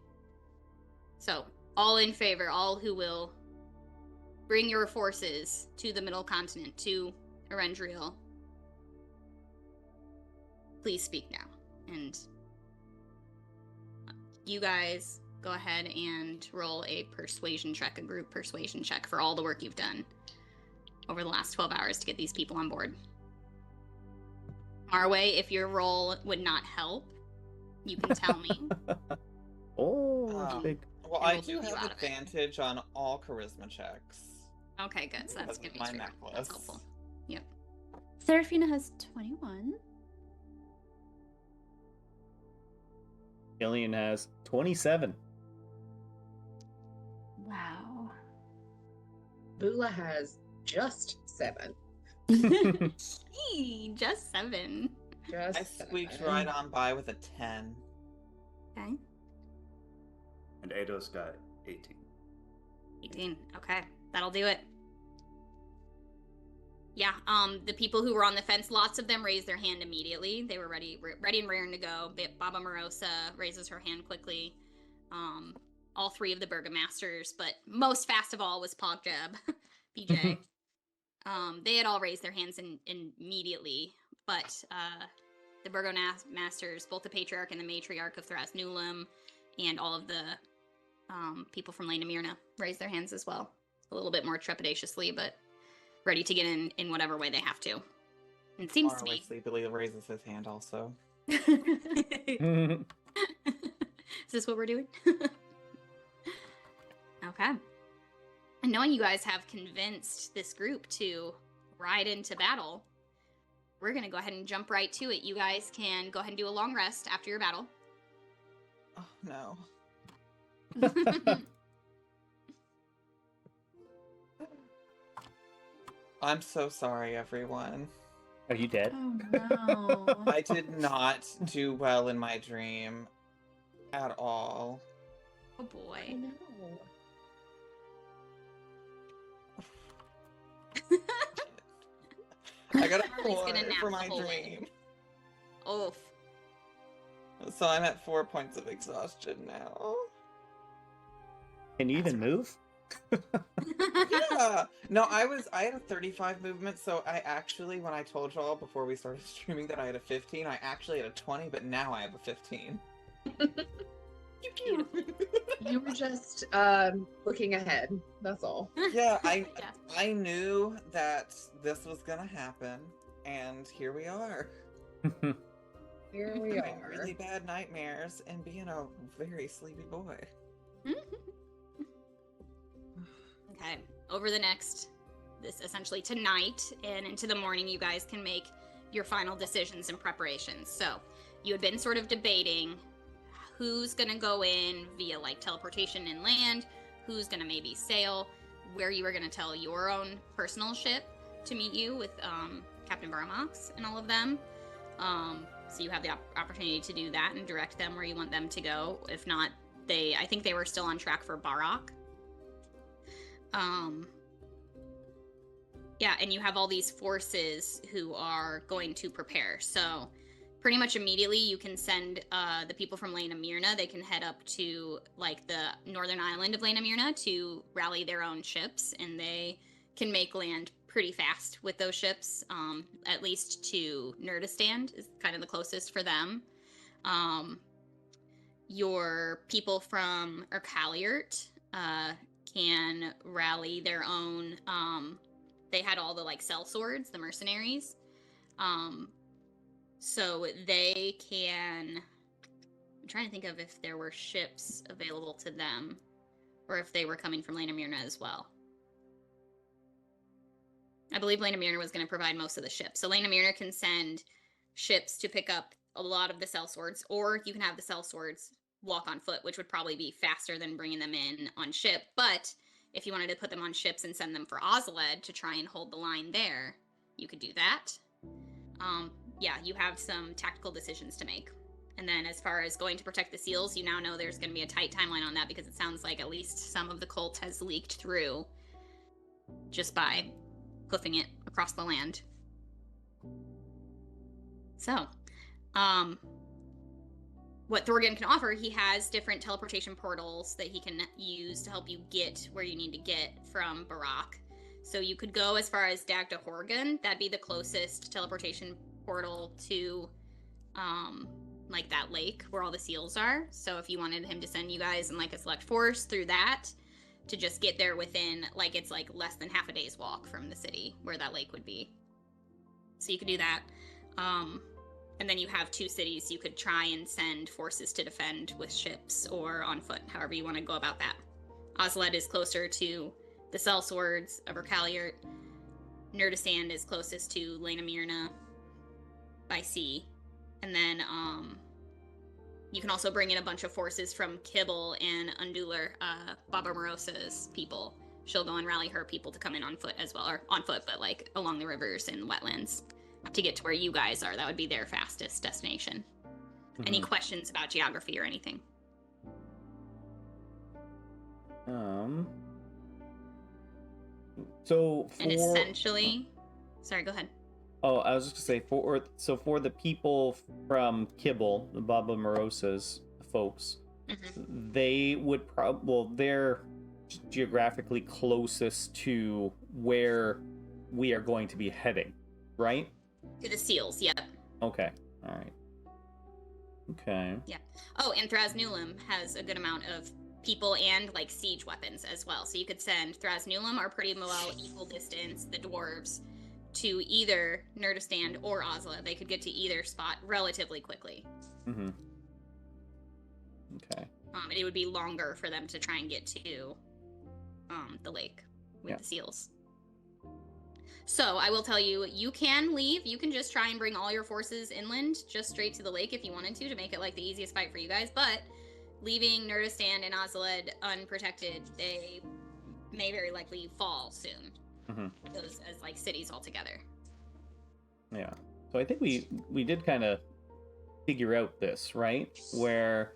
So, all in favor, all who will bring your forces to the Middle Continent, to Erendriel, please speak now. And you guys go ahead and roll a persuasion check, a group persuasion check for all the work you've done over the last 12 hours to get these people on board. Marway, if your roll would not help, you can tell me. Big. Well, And I we'll do keep you have out of it. advantage on all charisma checks. Okay, good. So that's Because of good. my That's necklace. helpful. Yep. Seraphina has 21. Killian has 27. Wow. Bula has just 7. Eee, just 7. Just I squeaked right on by with a 10. Okay. And Eidos got 18. 18. Okay, that'll do it. Yeah, the people who were on the fence, lots of them raised their hand immediately. They were ready and raring to go. Baba Morosa raises her hand quickly. All 3 of the burgomasters, but most fast of all was Pogjab, PJ. They had all raised their hands immediately, but the burgomasters, both the patriarch and the matriarch of Thras Nulam, and all of the people from Lane Myrna raised their hands as well. A little bit more trepidatiously, but ready to get in whatever way they have to. And it seems to be. Billy raises his hand also. Is this what we're doing? Okay. And knowing you guys have convinced this group to ride into battle, we're going to go ahead and jump right to it. You guys can go ahead and do a long rest after your battle. Oh, no. I'm so sorry, everyone. Are you dead? Oh no. I did not do well in my dream at all. Oh boy. I know. I got a Harley's 4 gonna nap for the my whole way. dream. Oof. So I'm at 4 points of exhaustion now. Can you even move? Yeah. No, I had a 35 movement, so I actually, when I told y'all before we started streaming that I had a 15, I actually had a 20, but now I have a 15. Beautiful. You were just looking ahead. That's all. Yeah, Yeah. I knew that this was gonna happen, and here we are. Here we Having are. really bad nightmares and being a very sleepy boy. Okay. Over this essentially tonight and into the morning, you guys can make your final decisions and preparations. So you had been sort of debating who's gonna go in via like teleportation inland, who's gonna maybe sail, where you were gonna tell your own personal ship to meet you with Captain Barak and all of them. So you have the opportunity to do that and direct them where you want them to go. If not, I think they were still on track for Barak. Yeah, and you have all these forces who are going to prepare. So pretty much immediately you can send the people from Lena Myrna. They can head up to like the northern island of Lena Myrna to rally their own ships, and they can make land pretty fast with those ships. At least to Nerdistan is kind of the closest for them. Your people from Erkaliert can rally their own. They had all the like cell swords, the mercenaries. So they can. I'm trying to think of if there were ships available to them, or if they were coming from Lena Myrna as well. I believe Lena Myrna was going to provide most of the ships. So Lena Myrna can send ships to pick up a lot of the cell swords, or you can have the cell swords walk on foot, which would probably be faster than bringing them in on ship. But if you wanted to put them on ships and send them for Ozaled to try and hold the line there, you could do that. Yeah, you have some tactical decisions to make. And then as far as going to protect the seals, you now know there's going to be a tight timeline on that, because it sounds like at least some of the cult has leaked through just by hoofing it across the land. So, what Thorgan can offer, he has different teleportation portals that he can use to help you get where you need to get from Barak. So you could go as far as Dagda Horgan. That'd be the closest teleportation portal to like that lake where all the seals are. So if you wanted him to send you guys in like a select force through that to just get there within, like, it's like less than half a day's walk from the city where that lake would be. So you could do that. And then you have 2 cities you could try and send forces to defend with ships or on foot, however you want to go about that. Ozaled is closer to the cell swords of Erkaliert. Nerdistan is closest to Lena Myrna by sea. And then you can also bring in a bunch of forces from Kibble and Undular, Baba Morosa's people. She'll go and rally her people to come in on foot as well, or on foot, but like along the rivers and wetlands to get to where you guys are. That would be their fastest destination. Mm-hmm. Any questions about geography or anything? So for... And essentially, sorry, go ahead. Oh, I was just gonna say for the people from Kibble, the Baba Morosa's folks, they would they're geographically closest to where we are going to be heading, right? To the seals, yep. Okay, all right. Okay. Yeah. Oh, and Thrasnulam has a good amount of people and like siege weapons as well. So you could send Thrasnulam are pretty well equal distance, the dwarves, to either Nerdistan or Osla. They could get to either spot relatively quickly. Mm-hmm. Okay. And it would be longer for them to try and get to the lake with the seals. So I will tell you, you can leave. You can just try and bring all your forces inland, just straight to the lake if you wanted to make it like the easiest fight for you guys. But leaving Nerdistan and Ozaled unprotected, they may very likely fall soon. Mm-hmm. Those as like cities altogether. Yeah. So I think we did kind of figure out this, right? Where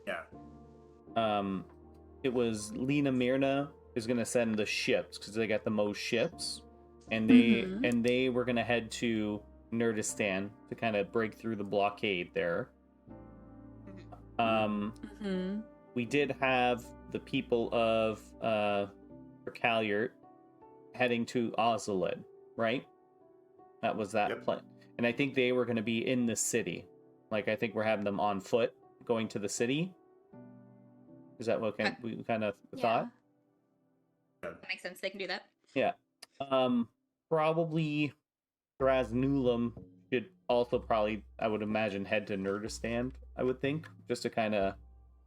it was Lena Myrna is going to send the ships because they got the most ships, and they were going to head to Nerdistan to kind of break through the blockade there. We did have the people of Calyart heading to Ozaled, right? That was that plan. And I think they were going to be in the city. Like, I think we're having them on foot going to the city. Is that what we kind of thought? That makes sense. They can do that. Yeah. Probably Thraznulam should also probably, I would imagine, head to Nerdistan, I would think, just to kind of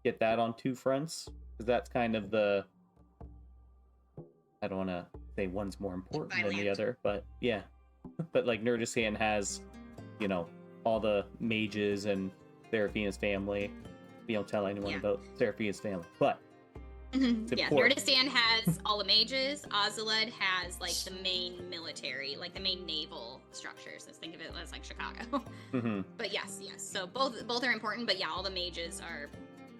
get that on two fronts. Because that's kind of the... I don't want to say one's more important than the other, but yeah. But like Nerdistan has, you know, all the mages and Seraphina's family. We don't tell anyone about Seraphina's family, but Nerdistan has all the mages. Ozaled has like the main military, like the main naval structures. Let's think of it as like Chicago. But yes. So both are important, but yeah, all the mages are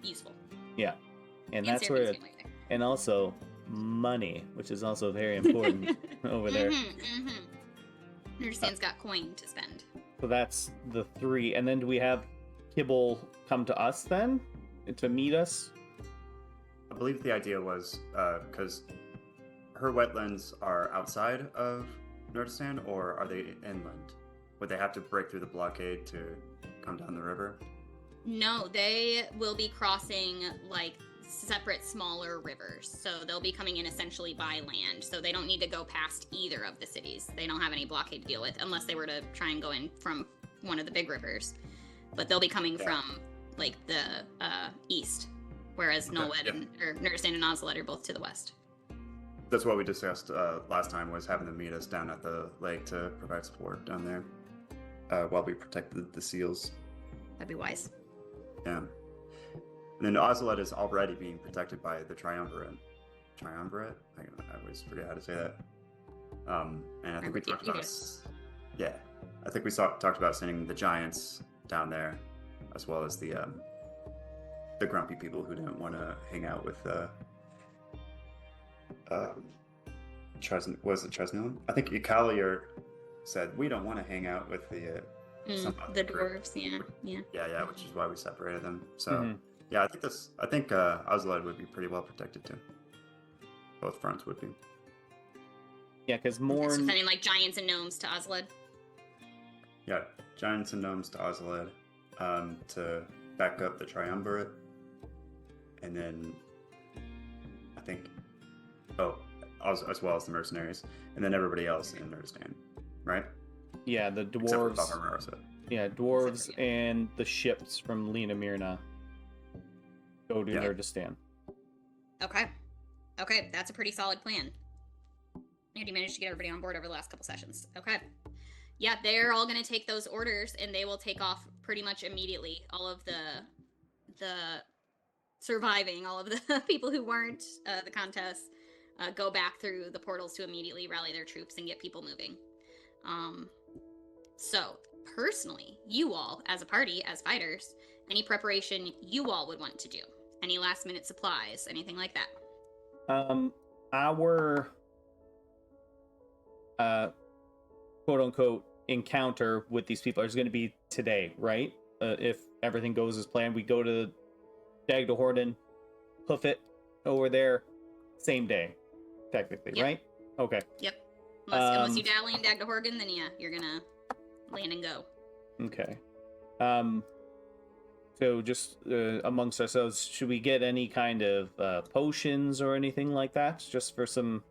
useful. Yeah, and that's where, and also money, which is also very important over there. Nerdistand's got coin to spend. So that's the three, and then do we have Kibble come to us then to meet us? I believe the idea was because her wetlands are outside of Nerdistan, or are they inland? Would they have to break through the blockade to come down the river? No, they will be crossing like separate smaller rivers. So they'll be coming in essentially by land. So they don't need to go past either of the cities. They don't have any blockade to deal with unless they were to try and go in from one of the big rivers. But they'll be coming from like the east, whereas Nolwed or Nerdistan and Ozaled are both to the west. That's what we discussed last time, was having them meet us down at the lake to provide support down there while we protect the seals. That'd be wise. Yeah. And then Ozaled is already being protected by the Triumvirate? I always forget how to say that. And I think we talked about... Yeah. I think we talked about sending the giants down there, as well as the grumpy people who didn't want to hang out with Tresnilum? I think Calyart said, we don't want to hang out with the dwarves, yeah, which is why we separated them. So yeah, I think Ozaled would be pretty well protected too. Both fronts would be. Yeah, because more so sending like giants and gnomes to Ozaled. Yeah, giants and gnomes to Ozaled to back up the Triumvirate, and then I think as well as the mercenaries, and then everybody else in Nerdistan, right? Yeah, the dwarves. Yeah, dwarves and the ships from Lena Myrna go to Nerdistan. Okay, that's a pretty solid plan. And you managed to get everybody on board over the last couple sessions. Okay. Yeah, they're all going to take those orders, and they will take off pretty much immediately. All of the surviving, all of the people who weren't the contest, go back through the portals to immediately rally their troops and get people moving. So, personally, you all, as a party, as fighters, any preparation you all would want to do? Any last-minute supplies, anything like that? Our quote-unquote encounter with these people is going to be today, right? If everything goes as planned, we go to Dagdahorden, hoof it over there, same day, technically, right? Okay. Yep. Unless you dally in Dagdahorden, then yeah, you're gonna land and go. Okay. So just amongst ourselves, should we get any kind of potions or anything like that, just for some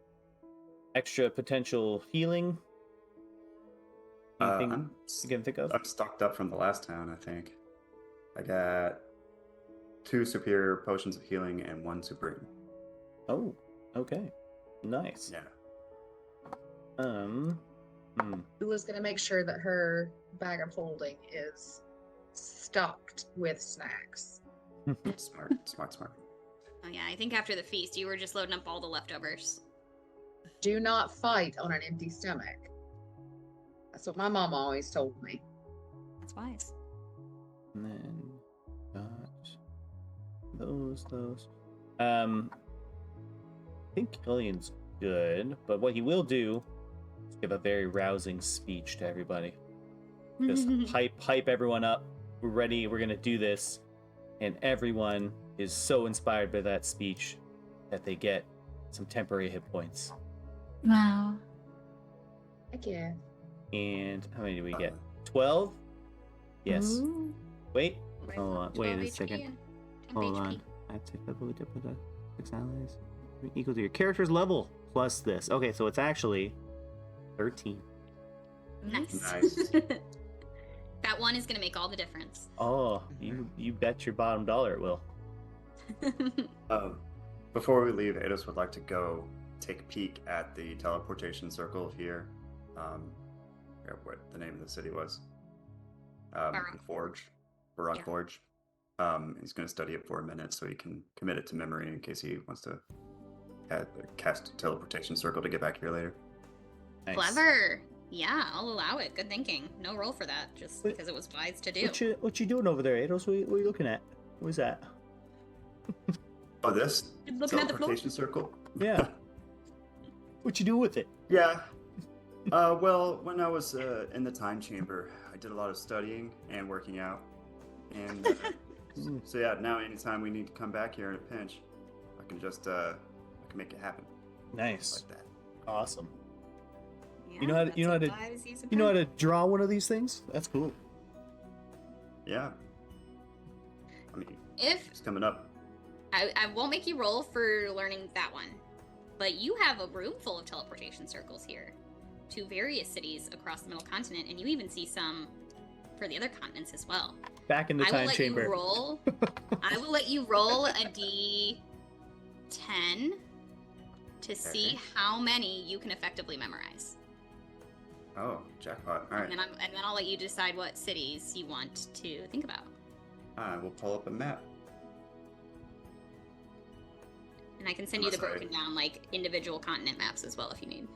extra potential healing? Anything I'm, you can think of? I'm stocked up from the last town, I think. I got 2 superior potions of healing and 1 supreme. Oh, okay. Nice. Yeah. Hmm. Ula's gonna make sure that her bag of holding is stocked with snacks. Smart. Oh yeah, I think after the feast, you were just loading up all the leftovers. Do not fight on an empty stomach. That's what my mom always told me. That's wise. And then got those. I think Killian's good, but what he will do is give a very rousing speech to everybody. Just hype everyone up. We're ready. We're gonna do this, and everyone is so inspired by that speech that they get some temporary hit points. Wow. Heck yeah. And how many do we get? 12? Yes. Ooh. Wait. Right, Hold on. Wait 12 a HP second. and 10 Hold HP. on. I have to put the 6 allies equal to your character's level plus this. Okay, so it's actually 13. Nice. Nice. That one is going to make all the difference. Oh, you bet your bottom dollar it will. Before we leave, Ados would like to go take a peek at the teleportation circle here. I forgot what the name of the city was. Barak. The Forge. Barak Yeah. Forge. He's going to study it for a minute so he can commit it to memory in case he wants to cast a teleportation circle to get back here later. Nice. Clever. Yeah, I'll allow it. Good thinking. No roll for that, just Wait. because it was wise to do. What you doing over there, Ados? What are you looking at? What is that? Oh, this Looking at the floor? teleportation circle? Yeah. What you do with it? Yeah. Well, when I was in the time chamber, I did a lot of studying and working out. And so yeah, now anytime we need to come back here in a pinch, I can just I can make it happen Nice. like that. Awesome. Yeah, You know how to- that's you know how what to- wise use of You know how pen. to draw one of these things? That's cool. Yeah. I mean, If it's coming up. I won't make you roll for learning that one, but you have a room full of teleportation circles here to various cities across the Middle Continent, and you even see some for the other continents as well. Back in the I will time let chamber. you roll. I will let you roll a d10 to see Okay. how many you can effectively memorize, Oh, jackpot! All right. and then I'll let you decide what cities you want to think about. We'll pull up a map. And I can send you the Unless I- broken down like individual continent maps as well if you need.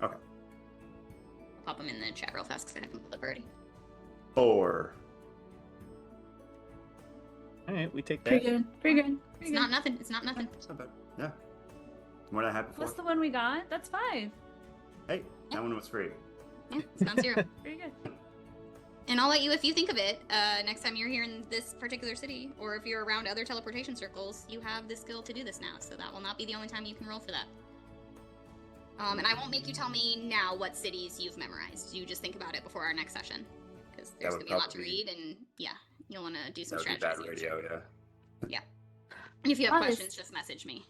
Okay. I'll pop them in the chat real fast because I haven't pulled up already. 4. All right, we take that. Pretty good. Pretty good. It's Pretty not good. nothing. It's not nothing. It's not bad. Yeah. More than I had before. What's the one we got? That's 5. Hey, that one was free. Yeah, it's not zero. Pretty good. And I'll let you, if you think of it, next time you're here in this particular city, or if you're around other teleportation circles, you have the skill to do this now. So that will not be the only time you can roll for that. And I won't make you tell me now what cities you've memorized. You just think about it before our next session, because there's would gonna be a lot to probably- read, and yeah, you'll want to do some That would be bad strategies. radio, yeah. And if you have Honest. questions, just message me.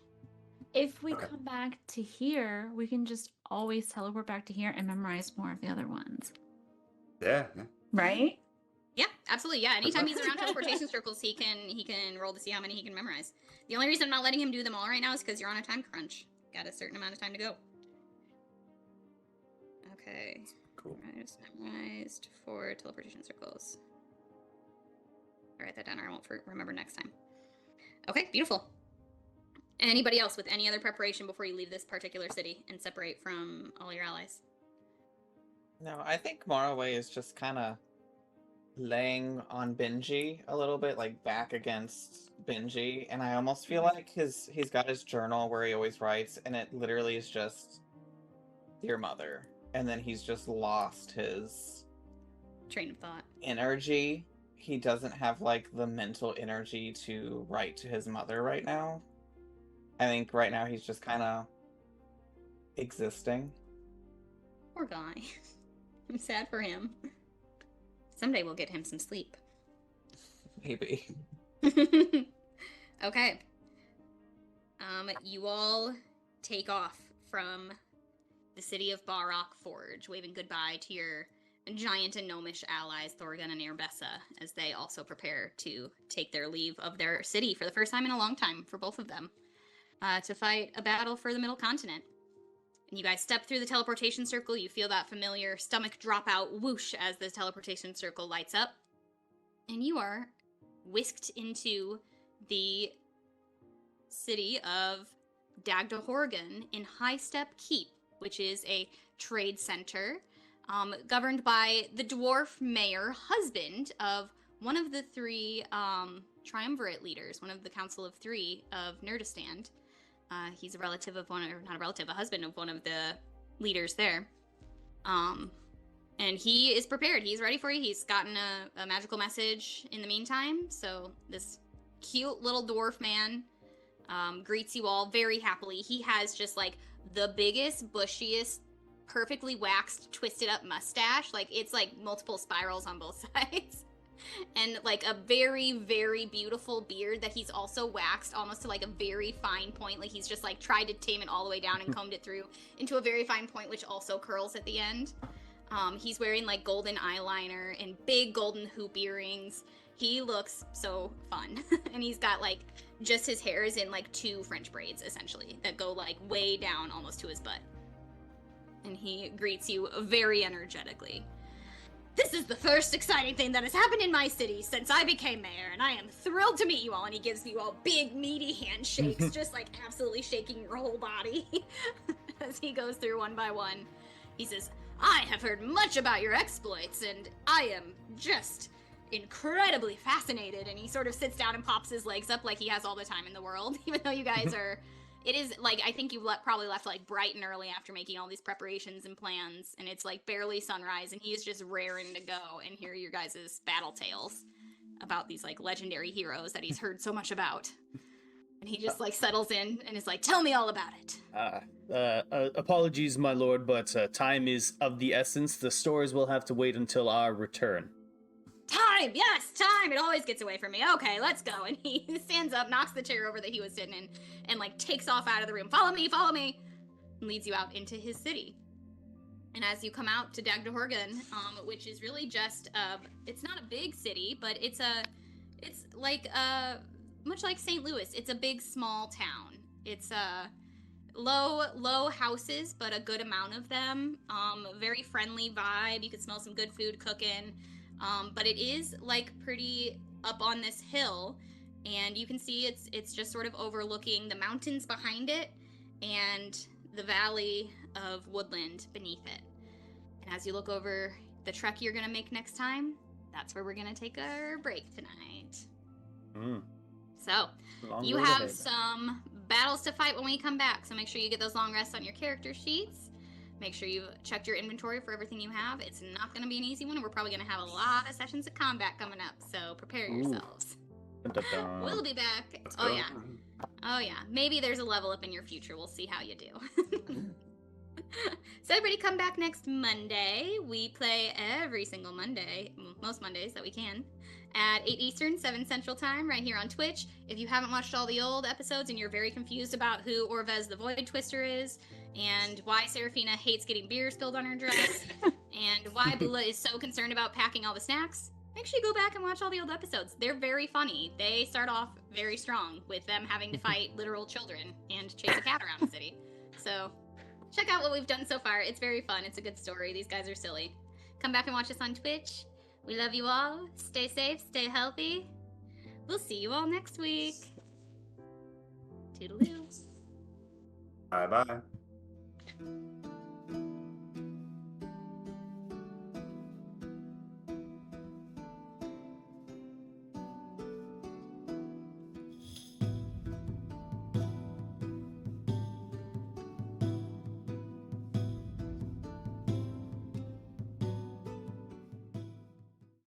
If we Okay. come back to here, we can just always teleport back to here and memorize more of the other ones. Yeah. Right? Yeah, absolutely. Yeah, anytime he's around teleportation circles, he can roll to see how many he can memorize. The only reason I'm not letting him do them all right now is because you're on a time crunch. Got a certain amount of time to go. Okay. Cool. Memorized 4 teleportation circles. I'll write that down, or I won't remember next time. Okay, beautiful. Anybody else with any other preparation before you leave this particular city and separate from all your allies? No, I think Moraway is just kind of laying on Benji a little bit, like back against Benji, and I almost feel like he's got his journal where he always writes, and it literally is just "Dear Mother," and then he's just lost his Train of thought. energy. He doesn't have like the mental energy to write to his mother right now. I think right now he's just kind of existing. Poor guy. I'm sad for him. Someday we'll get him some sleep. Maybe. Okay. You all take off from the city of Barak Forge, waving goodbye to your giant and gnomish allies, Thorgun and Airbessa, as they also prepare to take their leave of their city for the first time in a long time for both of them, to fight a battle for the Middle Continent. And you guys step through the teleportation circle. You feel that familiar stomach drop out whoosh as the teleportation circle lights up. And you are whisked into the city of Dagdahorgan in High Step Keep, which is a trade center governed by the dwarf mayor, husband of one of the three triumvirate leaders, one of the Council of Three of Nerdistan. He's a relative of one, or not a relative, a husband of one of the leaders there. And he is prepared. He's ready for you. He's gotten a magical message in the meantime. So this cute little dwarf man greets you all very happily. He has just like the biggest, bushiest, perfectly waxed, twisted up mustache. Like it's like multiple spirals on both sides. And like a very, very beautiful beard that he's also waxed almost to like a very fine point. Like he's just like tried to tame it all the way down and combed it through into a very fine point, which also curls at the end. He's wearing like golden eyeliner and big golden hoop earrings. He looks so fun. And he's got like just his hair is in like 2 French braids essentially that go like way down almost to his butt. And he greets you very energetically. This is the first exciting thing that has happened in my city since I became mayor, and I am thrilled to meet you all. And he gives you all big, meaty handshakes, just like absolutely shaking your whole body as he goes through one by one. He says, I have heard much about your exploits, and I am just incredibly fascinated. And he sort of sits down and pops his legs up like he has all the time in the world, even though you guys are... It is, like, I think you probably left, like, bright and early after making all these preparations and plans, and it's, like, barely sunrise, and he is just raring to go and hear your guys' battle tales about these, like, legendary heroes that he's heard so much about. And he just, like, settles in and is like, tell me all about it. Apologies, my lord, but time is of the essence. The stores will have to wait until our return. Time! Yes, time! It always gets away from me. Okay, let's go. And he stands up, knocks the chair over that he was sitting in, and, like, takes off out of the room. Follow me, and leads you out into his city. And as you come out to Dagdahorgan, which is really just, it's not a big city, but it's like, much like St. Louis, it's a big, small town. It's, low houses, but a good amount of them. Very friendly vibe. You can smell some good food cooking. But it is like pretty up on this hill, and you can see it's just sort of overlooking the mountains behind it and the valley of woodland beneath it. And as you look over the trek you're gonna make next time, that's where we're gonna take our break tonight. So you have some battles to fight when we come back, so make sure you get those long rests on your character sheets. Make sure you've checked your inventory for everything you have. It's not going to be an easy one, and we're probably going to have a lot of sessions of combat coming up, so prepare yourselves. We'll be back. Oh, yeah. Oh, yeah. Maybe there's a level up in your future. We'll see how you do. So everybody come back next Monday. We play every single Monday, most Mondays that we can, at 8 Eastern, 7 Central Time, right here on Twitch. If you haven't watched all the old episodes and you're very confused about who Orvez the Void Twister is, and why Seraphina hates getting beer spilled on her dress, and why Bula is so concerned about packing all the snacks, make sure you go back and watch all the old episodes. They're very funny. They start off very strong with them having to fight literal children and chase a cat around the city. So check out what we've done so far. It's very fun. It's a good story. These guys are silly. Come back and watch us on Twitch. We love you all. Stay safe. Stay healthy. We'll see you all next week. Toodaloo. Bye-bye.